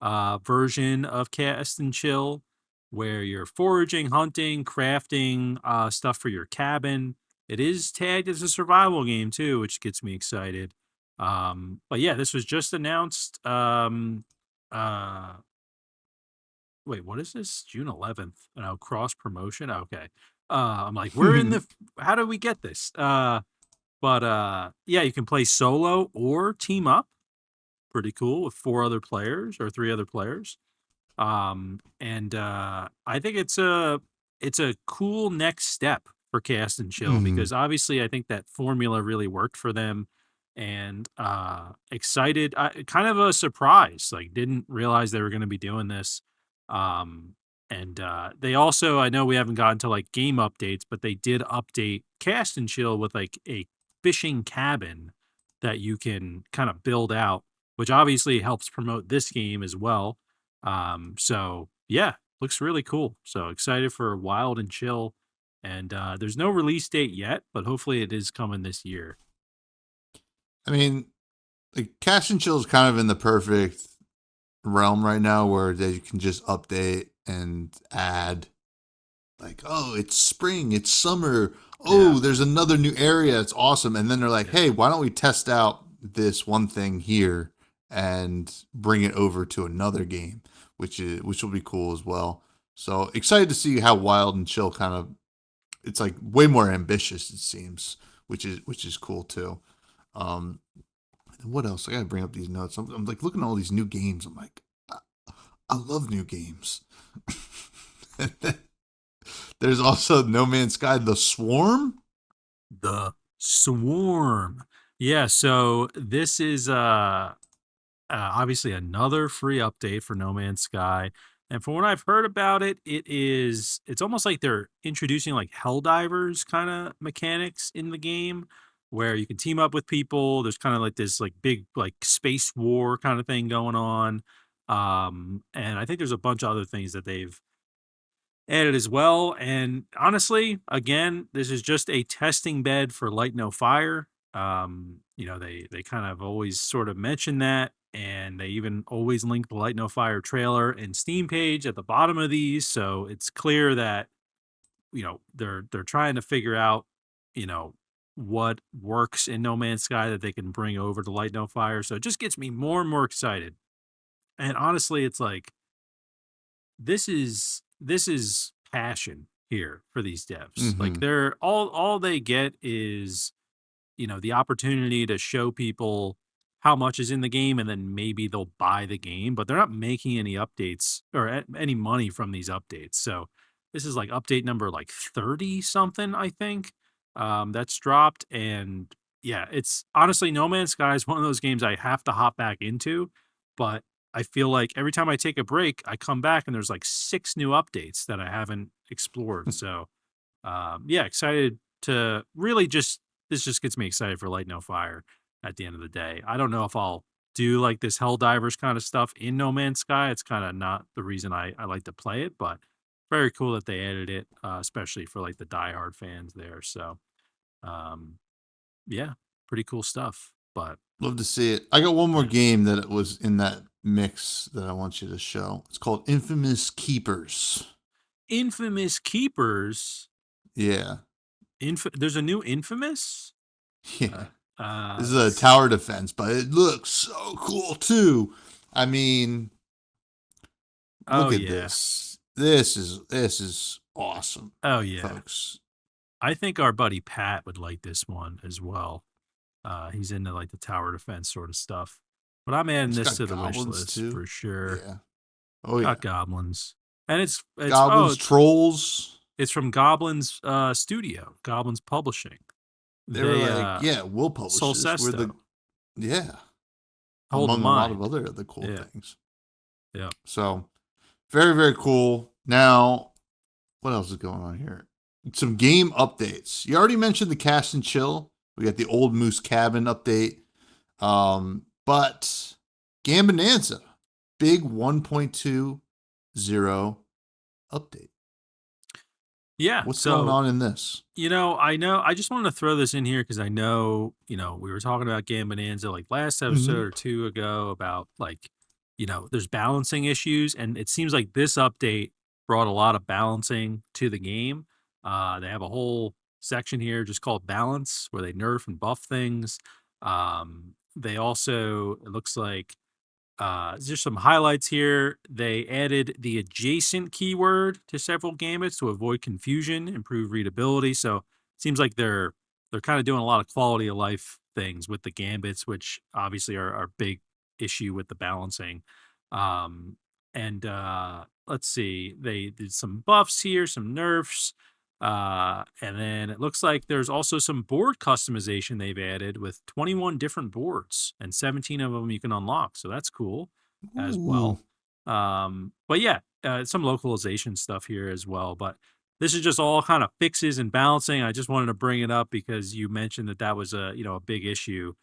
version of Cast and Chill. where you're foraging, hunting, crafting stuff for your cabin. It is tagged as a survival game too, which gets me excited. But yeah, this was just announced. Uh, Wait, what is this? June 11th. Oh, cross promotion. Okay. I'm like, we're in the. How do we get this? But yeah, you can play solo or team up. Pretty cool with 4 other players or 3 other players. And I think it's a cool next step for Cast and Chill Mhm. because obviously I think that formula really worked for them. And excited, kind of a surprise. Like, didn't realize they were going to be doing this. Um, and they also, I know we haven't gotten to like game updates, but they did update Cast and Chill with like a fishing cabin that you can kind of build out, which obviously helps promote this game as well. So yeah, looks really cool. So excited for Wild and Chill. And there's no release date yet, but hopefully it is coming this year. I mean, like Cash and Chill is kind of in the perfect realm right now where they can just update and add like, oh, it's spring, it's summer. Yeah. Oh, there's another new area. It's awesome. And then they're like, Yeah. hey, why don't we test out this one thing here and bring it over to another game, which will be cool as well. So excited to see how Wild and Chill kind of it's like way more ambitious it seems, which is cool too. Um, what else? I gotta bring up these notes. I'm like looking at all these new games. I'm like, I, I love new games. There's also No Man's Sky, The Swarm. The Swarm. Yeah, so this is obviously another free update for No Man's Sky. And from what I've heard about it, it's almost like they're introducing like Helldivers kind of mechanics in the game where you can team up with people. There's kind of like this like big like space war kind of thing going on. And I think there's a bunch of other things that they've added as well. And honestly, again, this is just a testing bed for Light No Fire. They kind of always sort of mention that, and they even always link the Light No Fire trailer and Steam page at the bottom of these. So it's clear that they're trying to figure out you know what works in No Man's Sky that they can bring over to Light No Fire. So it just gets me more and more excited. And honestly, it's like this is passion here for these devs. Like Mm-hmm. they're all they get is the opportunity to show people how much is in the game and then maybe they'll buy the game, but they're not making any updates or any money from these updates. So this is like update number like 30 something, I think. That's dropped. And yeah, it's honestly No Man's Sky is one of those games I have to hop back into, but I feel like every time I take a break, I come back and there's like 6 new updates that I haven't explored. So yeah, excited to really just this just gets me excited for Light No Fire at the end of the day. I don't know if I'll do like this Helldivers kind of stuff in No Man's Sky. It's kind of not the reason I like to play it, but very cool that they added it, especially for like the diehard fans there. So um, yeah, pretty cool stuff. But Love to see it. I got one more yeah. game that was in that mix that I want you to show. It's called Infamous Keepers. Infamous Keepers. Yeah. There's a new Infamous. Yeah. This is a Let's tower defense, but it looks so cool too. I mean, Oh look at yeah. this. This is awesome, Oh yeah. folks. I think our buddy Pat would like this one as well. He's into like the tower defense sort of stuff. But I'm adding It's this got to the wish goblins list too. for sure. Yeah. Oh yeah. Got goblins. And it's Goblins, trolls. it's from Goblins Studio, Goblins Publishing. They were They like, yeah, we'll publish this. We're the Solcesto. yeah, Hold the among a lot of mind. other cool Yeah. things. Yeah. So very, very cool. Now, what else is going on here? Some game updates. You already mentioned the Cast and Chill. We got the Old Moose Cabin update. But Gambonanza, big 1.20 update. Yeah. What's So going on in this? I know. I just wanted to throw this in here because I know, we were talking about Game Bonanza like last episode Mm-hmm. or two ago about like, there's balancing issues, and it seems like this update brought a lot of balancing to the game. They have a whole section here just called balance where they nerf and buff things. They also, it looks like, there's some highlights here. They added the adjacent keyword to several gambits to avoid confusion, improve readability. So it seems like they're kind of doing a lot of quality of life things with the gambits, which obviously are big issue with the balancing. Um, and let's see, they did some buffs here, some nerfs. And then it looks like there's also some board customization they've added with 21 different boards and 17 of them you can unlock. So that's cool as Ooh. well. But yeah, some localization stuff here as well. But this is just all kind of fixes and balancing. I just wanted to bring it up because you mentioned that was a big issue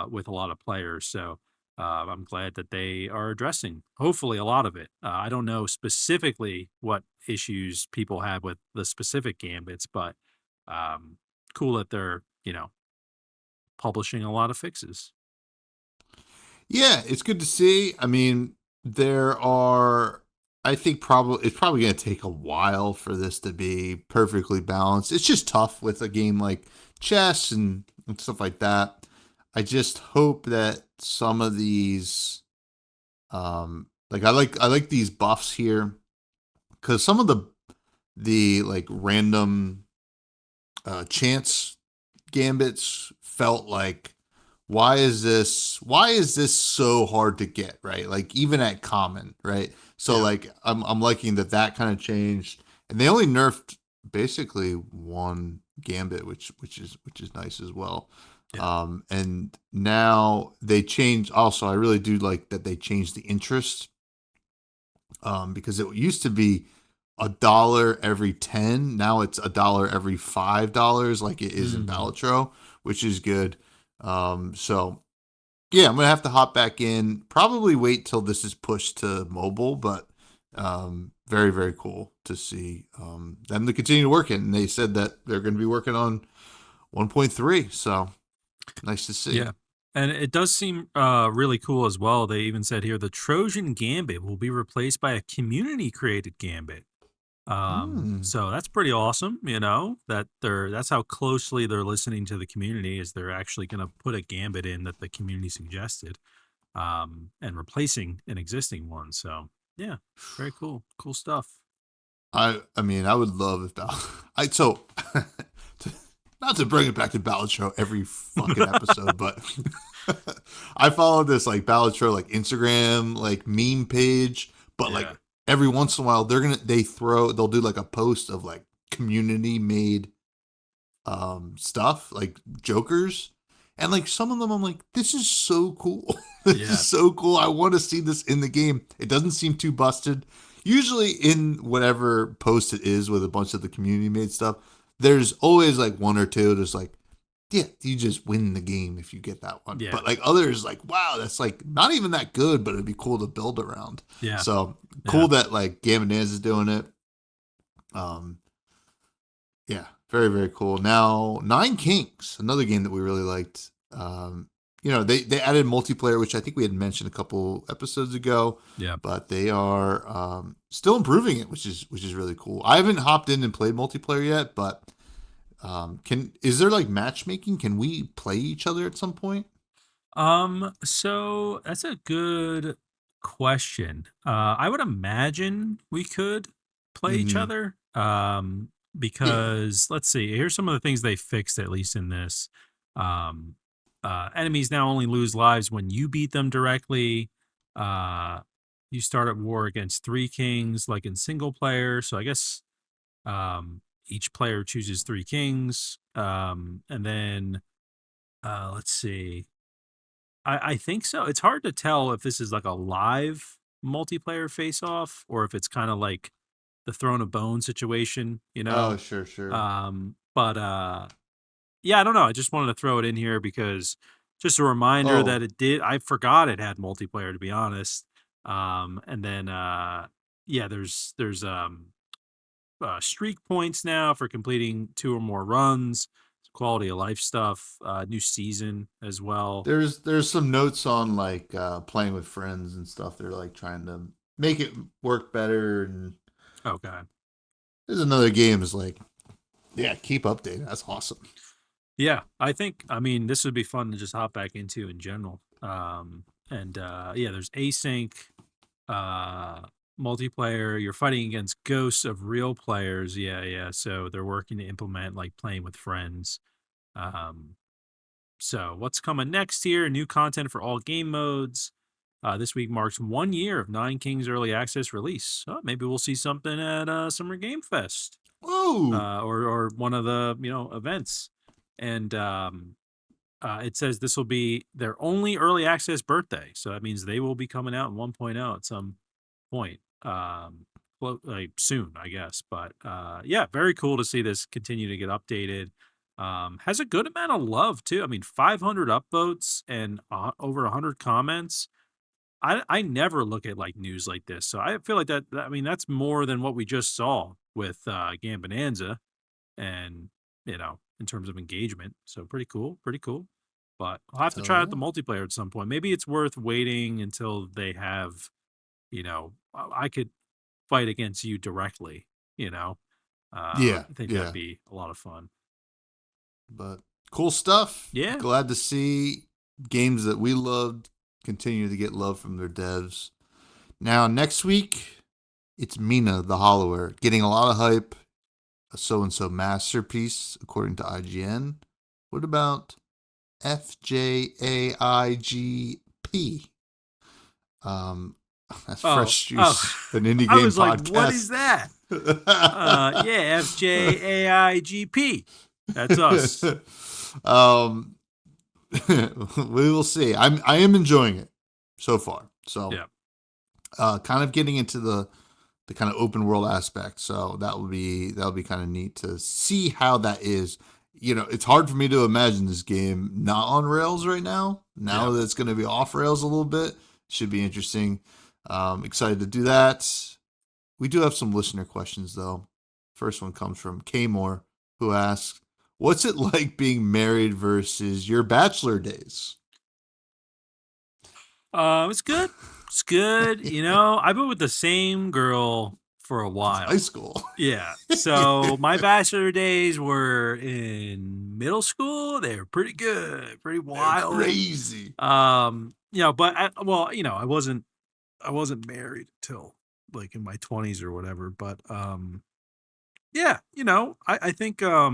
with a lot of players. So I'm glad that they are addressing, hopefully, a lot of it. I don't know specifically what issues people have with the specific gambits, but um, cool that they're publishing a lot of fixes. Yeah, it's good to see. I mean, there are. I think probably it's probably going to take a while for this to be perfectly balanced. It's just tough with a game like chess and stuff like that. I just hope that some of these, like I like these buffs here because some of the like random chance gambits felt like why is this so hard to get, right? Like even at common, right? So Yeah. like I'm liking that kind of changed, and they only nerfed basically one gambit, which is nice as well. Yeah. And now they changed. Also, I really do like that they changed the interest, because it used to be $1 every 10. Now it's $1 every $5, like it is in Mm. Balatro, which is good. So yeah, I'm gonna have to hop back in. Probably wait till this is pushed to mobile, but very very cool to see them to continue to work it. And they said that they're going to be working on 1.3. So nice to see. Yeah. And it does seem really cool as well. They even said here the Trojan Gambit will be replaced by a community created Gambit. Hmm. So that's pretty awesome, that that's how closely they're listening to the community is they're actually going to put a gambit in that the community suggested, and replacing an existing one. So yeah, very cool. Cool stuff. I mean, I would love if I so not to bring it back to Ballad Show every fucking episode, but I follow this like Ballad Show like Instagram like meme page, but like Yeah. every once in a while they'll do like a post of like community made stuff like jokers, and like some of them I'm like, this is so cool. This is Yeah. so cool. I want to see this in the game. It doesn't seem too busted. Usually in whatever post it is with a bunch of the community made stuff, there's always like one or two that's like, yeah, you just win the game if you get that one. Yeah. But like others like, wow, that's like not even that good, but it'd be cool to build around. Yeah. So Yeah. cool that like Gaminaz is doing it. Um yeah, very very cool. Now Nine Kings, another game that we really liked. They added multiplayer, which I think we had mentioned a couple episodes ago, Yeah. but they are still improving it, which is really cool. I haven't hopped in and played multiplayer yet, but can is there like matchmaking? Can we play each other at some point? So that's a good question. I would imagine we could play each Mm-hmm. other. Yeah. Because let's see, here's some of the things they fixed, at least in this. Um, Enemies now only lose lives when you beat them directly. Uh, you start at war against three kings, like in single player. So I guess each player chooses three kings. And then let's see. I think so. It's hard to tell if this is like a live multiplayer face off or if it's kind of like the Throne of Bone situation, Oh, sure, sure. But yeah, I don't know. I just wanted to throw it in here because just a reminder that Oh, it did. I forgot it had multiplayer, to be honest. And then yeah, there's streak points now for completing two or more runs, quality of life stuff, new season as well. there's some notes on like playing with friends and stuff. They're like trying to make it work better, and Okay. There's another game is like, yeah, keep updating. That's awesome. Yeah, I mean, this would be fun to just hop back into in general. And yeah, there's async, uh, multiplayer. You're fighting against ghosts of real players. Yeah, yeah. So they're working to implement like playing with friends. Um, so what's coming next here? New content for all game modes. This week marks 1 year of Nine Kings early access release. Oh, maybe we'll see something at Summer Game Fest, Whoa. or one of the events. And it says this will be their only early access birthday, so that means they will be coming out in 1.0 at some point, like soon, I guess. But yeah, very cool to see this continue to get updated. Has a good amount of love too. I mean, 500 upvotes and over 100 comments. I never look at like news like this, so I feel like I mean, that's more than what we just saw with Game Bonanza, and in terms of engagement. So pretty cool, pretty cool. But I'll have to Hell try out yeah. the multiplayer at some point. Maybe it's worth waiting until they have, I could fight against you directly. You know, I Yeah, think that'd yeah. be a lot of fun. But cool stuff. Yeah. Glad to see games that we loved continue to get love from their devs. Now, next week, it's Mina the Hollower getting a lot of hype. A so and so masterpiece, according to IGN. What about FJAIGP? That's Oh, Fresh oh. Juice, an indie I game was like, what is podcast. that? Yeah, FJAIGP. That's us. um, we will see. I am enjoying it so far. So, Yeah. kind of getting into the kind of open world aspect. So that'll be kind of neat to see how that is. It's hard for me to imagine this game not on rails right now. Now that it's going to be off rails a little bit, should be interesting. Excited to do that. We do have some listener questions though. First one comes from Kmore, who asks, "What's it like being married versus your bachelor days?" It's good. It's good. I've been with the same girl for a Since high while. school. Yeah. So my bachelor days were in middle school. They were pretty good, pretty They're wild. crazy. But I wasn't married till like in my 20s or whatever. But yeah, I think I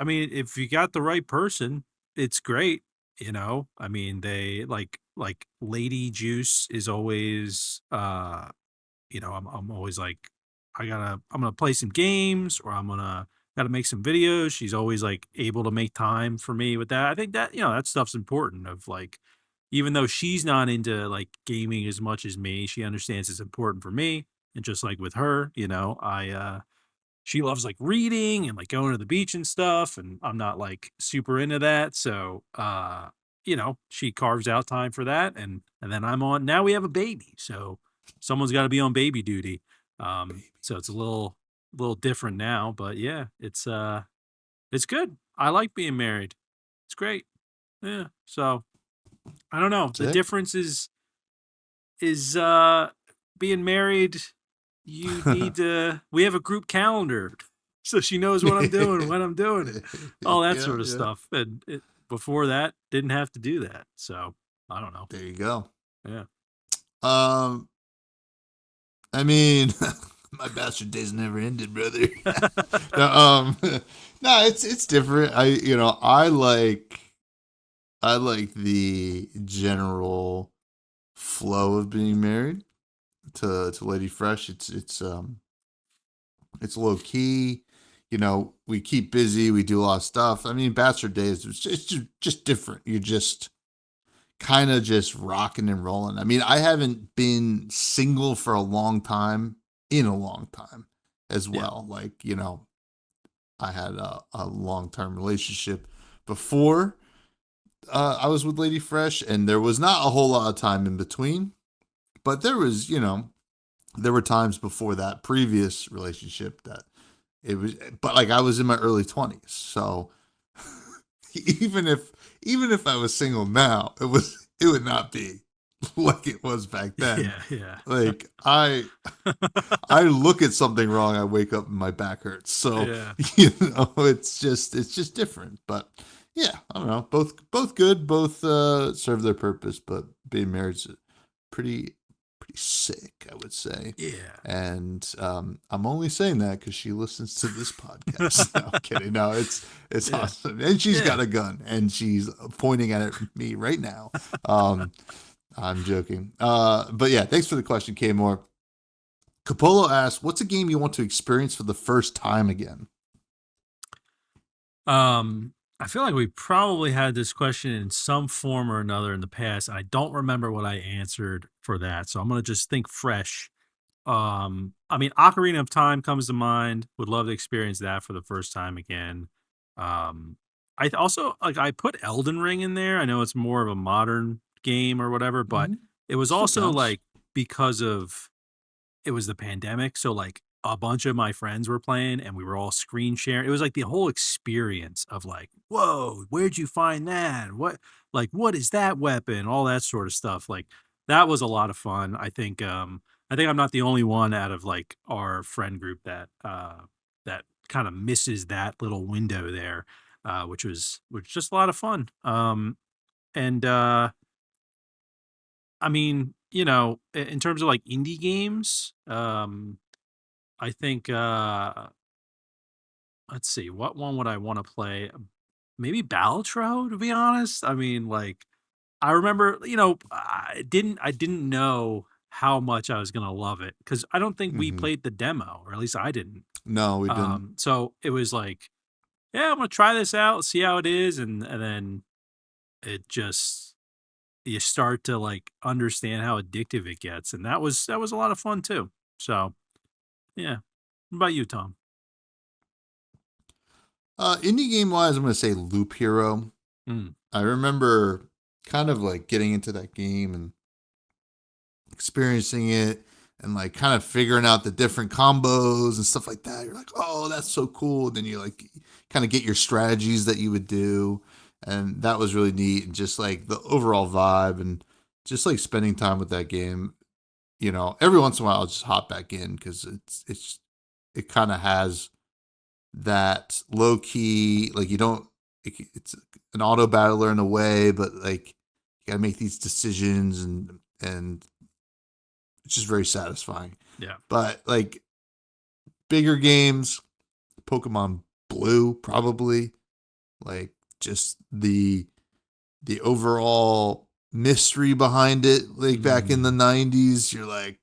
mean, if you got the right person, it's great. I mean, they like Lady Juice is always, I'm always like, I'm gonna play some games, or gotta make some videos. She's always like able to make time for me with that. I think that, that stuff's important, of like, even though she's not into like gaming as much as me, she understands it's important for me. And just like with her, she loves like reading and like going to the beach and stuff, and I'm not like super into that. So she carves out time for that, and then I'm on. Now we have a baby, so someone's got to be on baby duty. So it's a little different now, but yeah, it's good. I like being married. It's great. Yeah. So I don't know. That's The it. difference is being married, you need to we have a group calendar, so she knows what I'm doing when I'm doing it, all that Yeah, sort of yeah. stuff. And before that, didn't have to do that. So I don't know. There you go. Yeah. Um, I mean, my bachelor days never ended, brother. No, no, it's different. I like the general flow of being married to Lady Fresh. It's low key. We keep busy. We do a lot of stuff. I mean, bachelor days, it's just different. You're just kind of just rocking and rolling. I mean, I haven't been single for a long time, in a long time as Yeah. well. Like, I had a long term relationship before I was with Lady Fresh, and there was not a whole lot of time in between. But there were times before that previous relationship that but like I was in my early 20s. So even if I was single now, it would not be like it was back then. Yeah, yeah. Like I look at something wrong, I wake up and my back hurts. So Yeah. it's just different. But yeah, I don't know. Both good, both serve their purpose. But being married's pretty pretty sick, I would say. Yeah. And I'm only saying that because she listens to this podcast. No, I'm kidding. No, it's Yeah. awesome, and she's Yeah. got a gun and she's pointing at it at me right now. Um, I'm joking. But yeah, thanks for the question, K Moore. Capolo asks, "What's a game you want to experience for the first time again?" I feel like we probably had this question in some form or another in the past. I don't remember what I answered for that. So I'm gonna just think fresh. I mean, Ocarina of Time comes to mind. Would love to experience that for the first time again. Also like I put Elden Ring in there. I know it's more of a modern game or whatever, but Mm-hmm. it was Still also counts. like because of it was the pandemic, so like a bunch of my friends were playing and we were all screen sharing. It was like the whole experience of like, whoa, where'd you find that? What is that weapon? All that sort of stuff. Like that was a lot of fun. I think I'm not the only one out of like our friend group that kind of misses that little window there, which was just a lot of fun. And I mean, in terms of like indie games, I think let's see, what one would I want to play? Maybe Balatro, to be honest. I mean, like I remember, I didn't know how much I was gonna love it because I don't think we Mm-hmm. played the demo, or at least I didn't. No, we didn't. So it was like, yeah, I'm gonna try this out, see how it is, and then it just you start to like understand how addictive it gets, and that was a lot of fun too. So yeah. What about you, Tom? Indie game wise, I'm gonna say Loop Hero. Mm, I remember kind of like getting into that game and experiencing it and like kind of figuring out the different combos and stuff like that. You're like, oh, that's so cool. Then you like kind of get your strategies that you would do. And that was really neat. And just like the overall vibe and just like spending time with that game, every once in a while I'll just hop back in because it kind of has that low key, like you don't, it's an auto battler in a way, but like you gotta make these decisions and it's just very satisfying. yeah. But like bigger games, Pokemon Blue probably, like just the overall mystery behind it, like back in the Mm, 90s, you're like,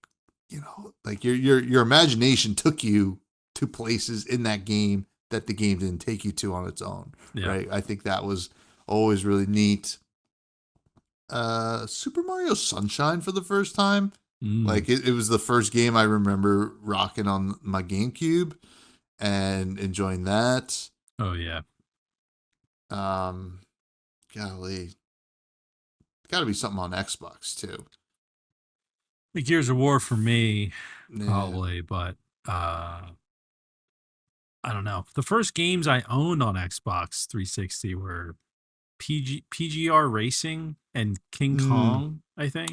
like your imagination took you to places in that game that the game didn't take you to on its own, yeah. right? I think that was always really neat. Super Mario Sunshine for the first time. Mm, Like it was the first game I remember rocking on my GameCube and enjoying that. oh yeah. Um, golly, got to be something on Xbox too. The Gears of War for me, Yeah. probably, but I don't know. The first games I owned on Xbox 360 were PGR Racing and King Mm. Kong, I think.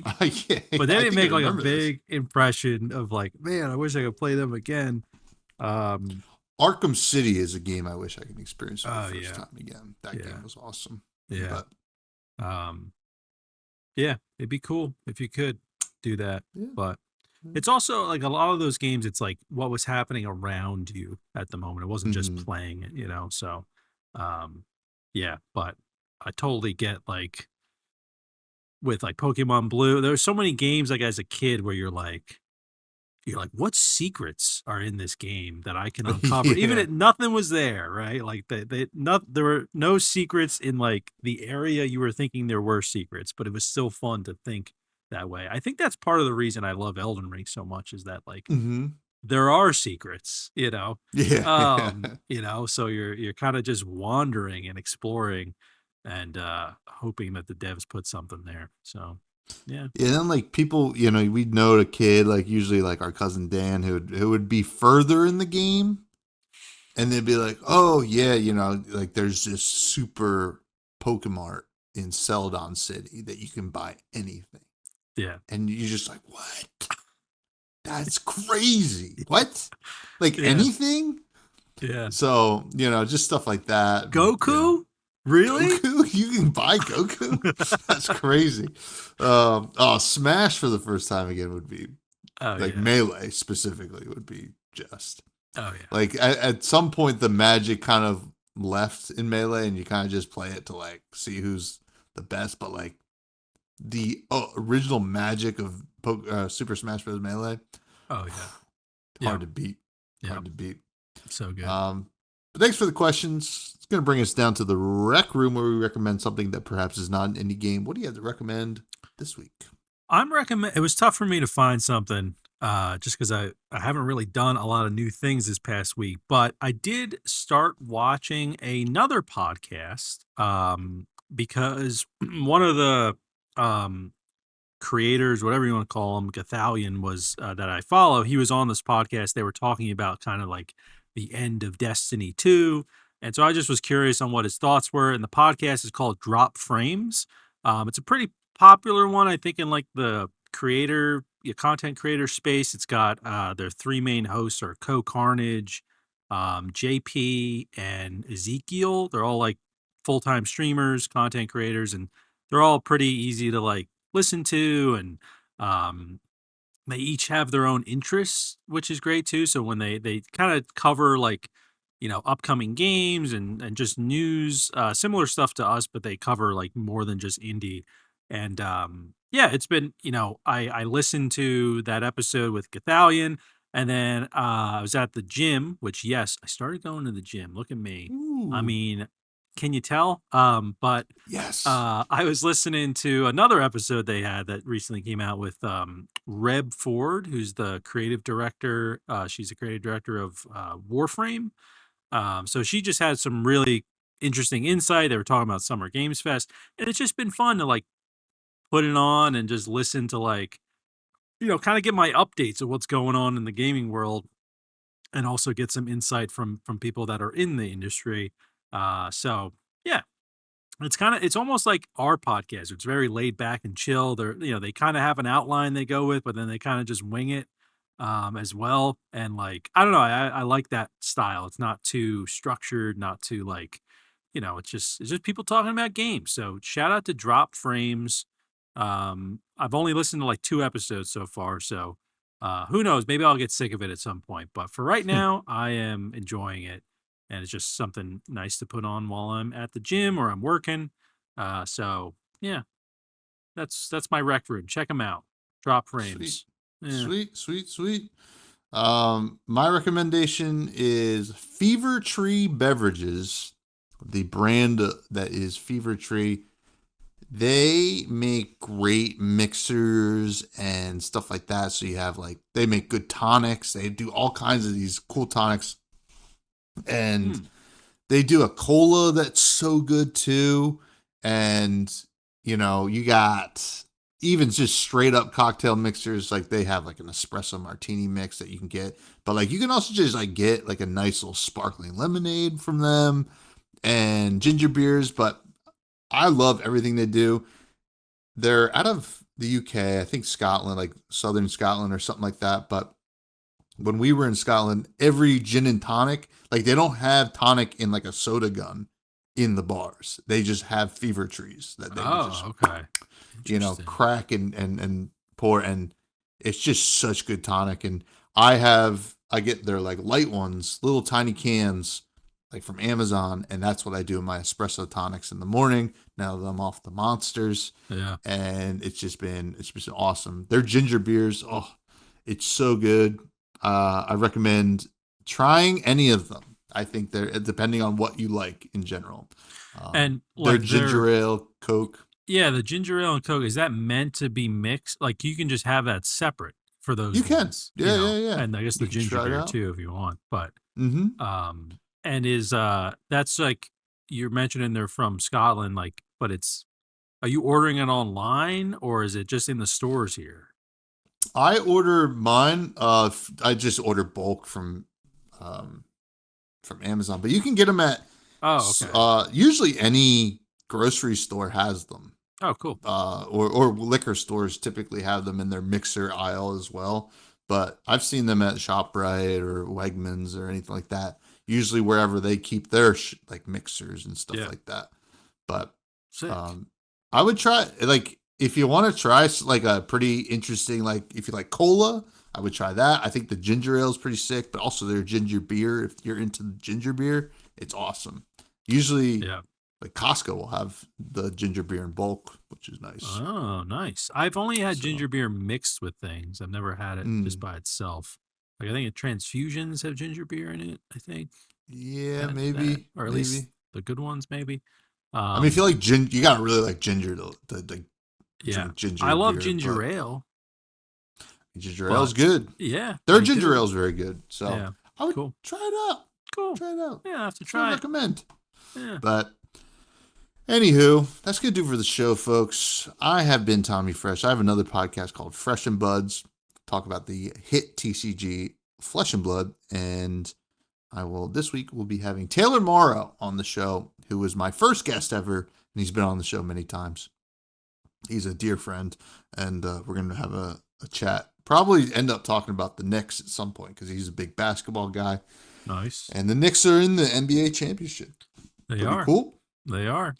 Yeah, But they I didn't think I make like a remember this. big impression of like, man, I wish I could play them again. Um, Arkham City is a game I wish I could experience for the oh first yeah, time again. That yeah, game was awesome. yeah. But Um, yeah, it'd be cool if you could do that. yeah. But Yeah. it's also like a lot of those games, it's like what was happening around you at the moment. It wasn't just Mm-hmm. playing it. So um yeah, but I totally get like with like Pokemon Blue, there's so many games like as a kid where you're like, what secrets are in this game that I can uncover? Even Yeah. if nothing was there, right? Like there were no secrets in like the area you were thinking there were secrets, but it was still fun to think that way. I think that's part of the reason I love Elden Ring so much is that like Mm-hmm. there are secrets, Yeah. Yeah. so you're kind of just wandering and exploring and hoping that the devs put something there. So yeah. Yeah, then like people, we'd know a kid, like usually like our cousin Dan, who would be further in the game, and they'd be like, "Oh yeah, like there's this super Pokemart in Celadon City that you can buy anything." Yeah. and you're just like, what? That's crazy. What? Like Yeah. anything? Yeah. So, just stuff like that. Goku? Really? Goku? You can buy Goku? That's crazy. Smash for the first time again would be Oh like yeah. Melee specifically would be just Oh yeah. like at some point the magic kind of left in Melee and you kind of just play it to like see who's the best. But like the original magic of Super Smash Bros. Melee, Oh yeah. Yeah. hard to beat. Yeah. Hard to beat. So good. But thanks for the questions. It's going to bring us down to the rec room where we recommend something that perhaps is not an indie game. What do you have to recommend this week? It was tough for me to find something, just because I haven't really done a lot of new things this past week, but I did start watching another podcast, because one of the um creators, whatever you want to call him, Gathalion was, that I follow. He was on this podcast. They were talking about kind of like the end of Destiny 2. And so I just was curious on what his thoughts were. And the podcast is called Drop Frames. It's a pretty popular one, I think, in like the content creator space. It's got their three main hosts are Co Carnage, JP, and Ezekiel. They're all like full time streamers, content creators, and they're all pretty easy to like listen to, and um they each have their own interests, which is great too. So when they kind of cover like, upcoming games and just news, similar stuff to us, but they cover like more than just indie. And yeah, it's been, I listened to that episode with Gathalion, and then I was at the gym, which, yes, I started going to the gym. Look at me. I Ooh, mean, can you tell? But yes. I was listening to another episode they had that recently came out with Reb Ford, who's the creative director. She's the creative director of Warframe. So she just had some really interesting insight. They were talking about Summer Games Fest, and it's just been fun to like put it on and just listen to like, kind of get my updates of what's going on in the gaming world, and also get some insight from people that are in the industry. So yeah, it's almost like our podcast. It's very laid back and chill. They kind of have an outline they go with, but then they kind of just wing it, as well. And like, I don't know, I like that style. It's not too structured, not too like, it's just people talking about games. So shout out to Drop Frames. I've only listened to like 2 episodes so far, so who knows? Maybe I'll get sick of it at some point. But for right now, I am enjoying it, and it's just something nice to put on while I'm at the gym or I'm working. So yeah, that's my rec room. Check them out. Drop Sweet. Frames. Yeah. Sweet, sweet, sweet. My recommendation is Fever Tree Beverages, the brand that is Fever Tree. They make great mixers and stuff like that. So you have like, they make good tonics. They do all kinds of these cool tonics. And Hmm. they do a cola that's so good too. And, you got even just straight up cocktail mixers. Like they have like an espresso martini mix that you can get. But like you can also just like get like a nice little sparkling lemonade from them and ginger beers. But I love everything they do. They're out of the UK, I think Scotland, like Southern Scotland or something like that. But when we were in Scotland, every gin and tonic, like they don't have tonic in like a soda gun in the bars. They just have fever trees that they would just, Oh, okay. Interesting. crack and pour. And it's just such good tonic. And I get their like light ones, little tiny cans, like from Amazon. And that's what I do in my espresso tonics in the morning. Now that I'm off the monsters. Yeah. And it's just awesome. Their ginger beers, oh, it's so good. I recommend trying any of them. I think they're depending on what you like in general. And Their like ginger ale, Coke. yeah, the ginger ale and Coke, is that meant to be mixed? Like you can just have that separate for You those can, ones, yeah, yeah, yeah. and I guess You the can ginger try it beer out. too if you want. But Mm-hmm. and is that's like you're mentioning they're from Scotland, like, but are you ordering it online or is it just in the stores here? I order mine. I just order bulk um, from Amazon, but you can get them at Oh, okay. usually any grocery store has them. Oh, cool. Or liquor stores typically have them in their mixer aisle as well. But I've seen them at ShopRite or Wegmans or anything like that. Usually wherever they keep their like mixers and stuff Yeah. like that. But Sick. I would try, like, if you want to try like a pretty interesting, like if you like cola, I would try that. I think the ginger ale is pretty sick, but also their ginger beer. If you're into the ginger beer, it's awesome. Usually, Yeah. like Costco will have the ginger beer in bulk, which is nice. Oh, nice. I've only had So, ginger beer mixed with things. I've never had it just mm, by itself. Like I think transfusions have ginger beer in it. I think yeah, that, maybe, or at least maybe. the good ones, maybe. I mean, if you Um, like you gotta really like ginger to yeah, drink I ginger love beer, ginger but ale, ginger ale's but good. yeah, Their I ginger do. ale is very good. So Yeah, I would cool, try it out. cool. Try it out. Yeah, I have to That's what I try it. recommend. Yeah, But anywho, that's gonna do for the show, folks. I have been Tommy Fresh. I have another podcast called Fresh and Buds. Talk about the hit TCG Flesh and Blood, and I will this week we'll be having Taylor Morrow on the show, who was my first guest ever, and he's been on the show many times. He's a dear friend, and we're gonna have a chat. Probably end up talking about the Knicks at some point because he's a big basketball guy, nice. and the Knicks are in the NBA championship. They Pretty are. cool. They are.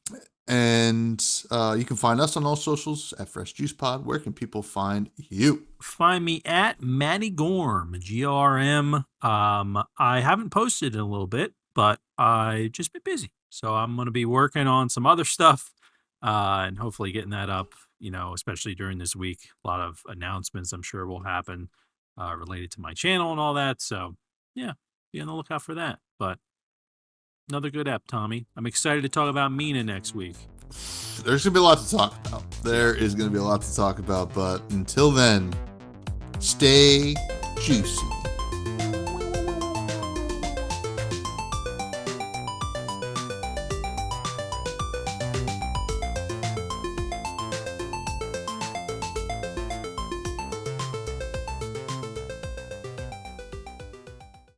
And you can find us on all socials at Fresh Juice Pod. Where can people find you? Find me at Matty Gorm, GRM. I haven't posted in a little bit, but I just been busy. So I'm going to be working on some other stuff and hopefully getting that up, especially during this week. A lot of announcements I'm sure will happen related to my channel and all that. So yeah, be on the lookout for that. But another good app, Tommy. I'm excited to talk about Mina next week. There's going to be a lot to talk about. There is going to be a lot to talk about. But until then, stay juicy.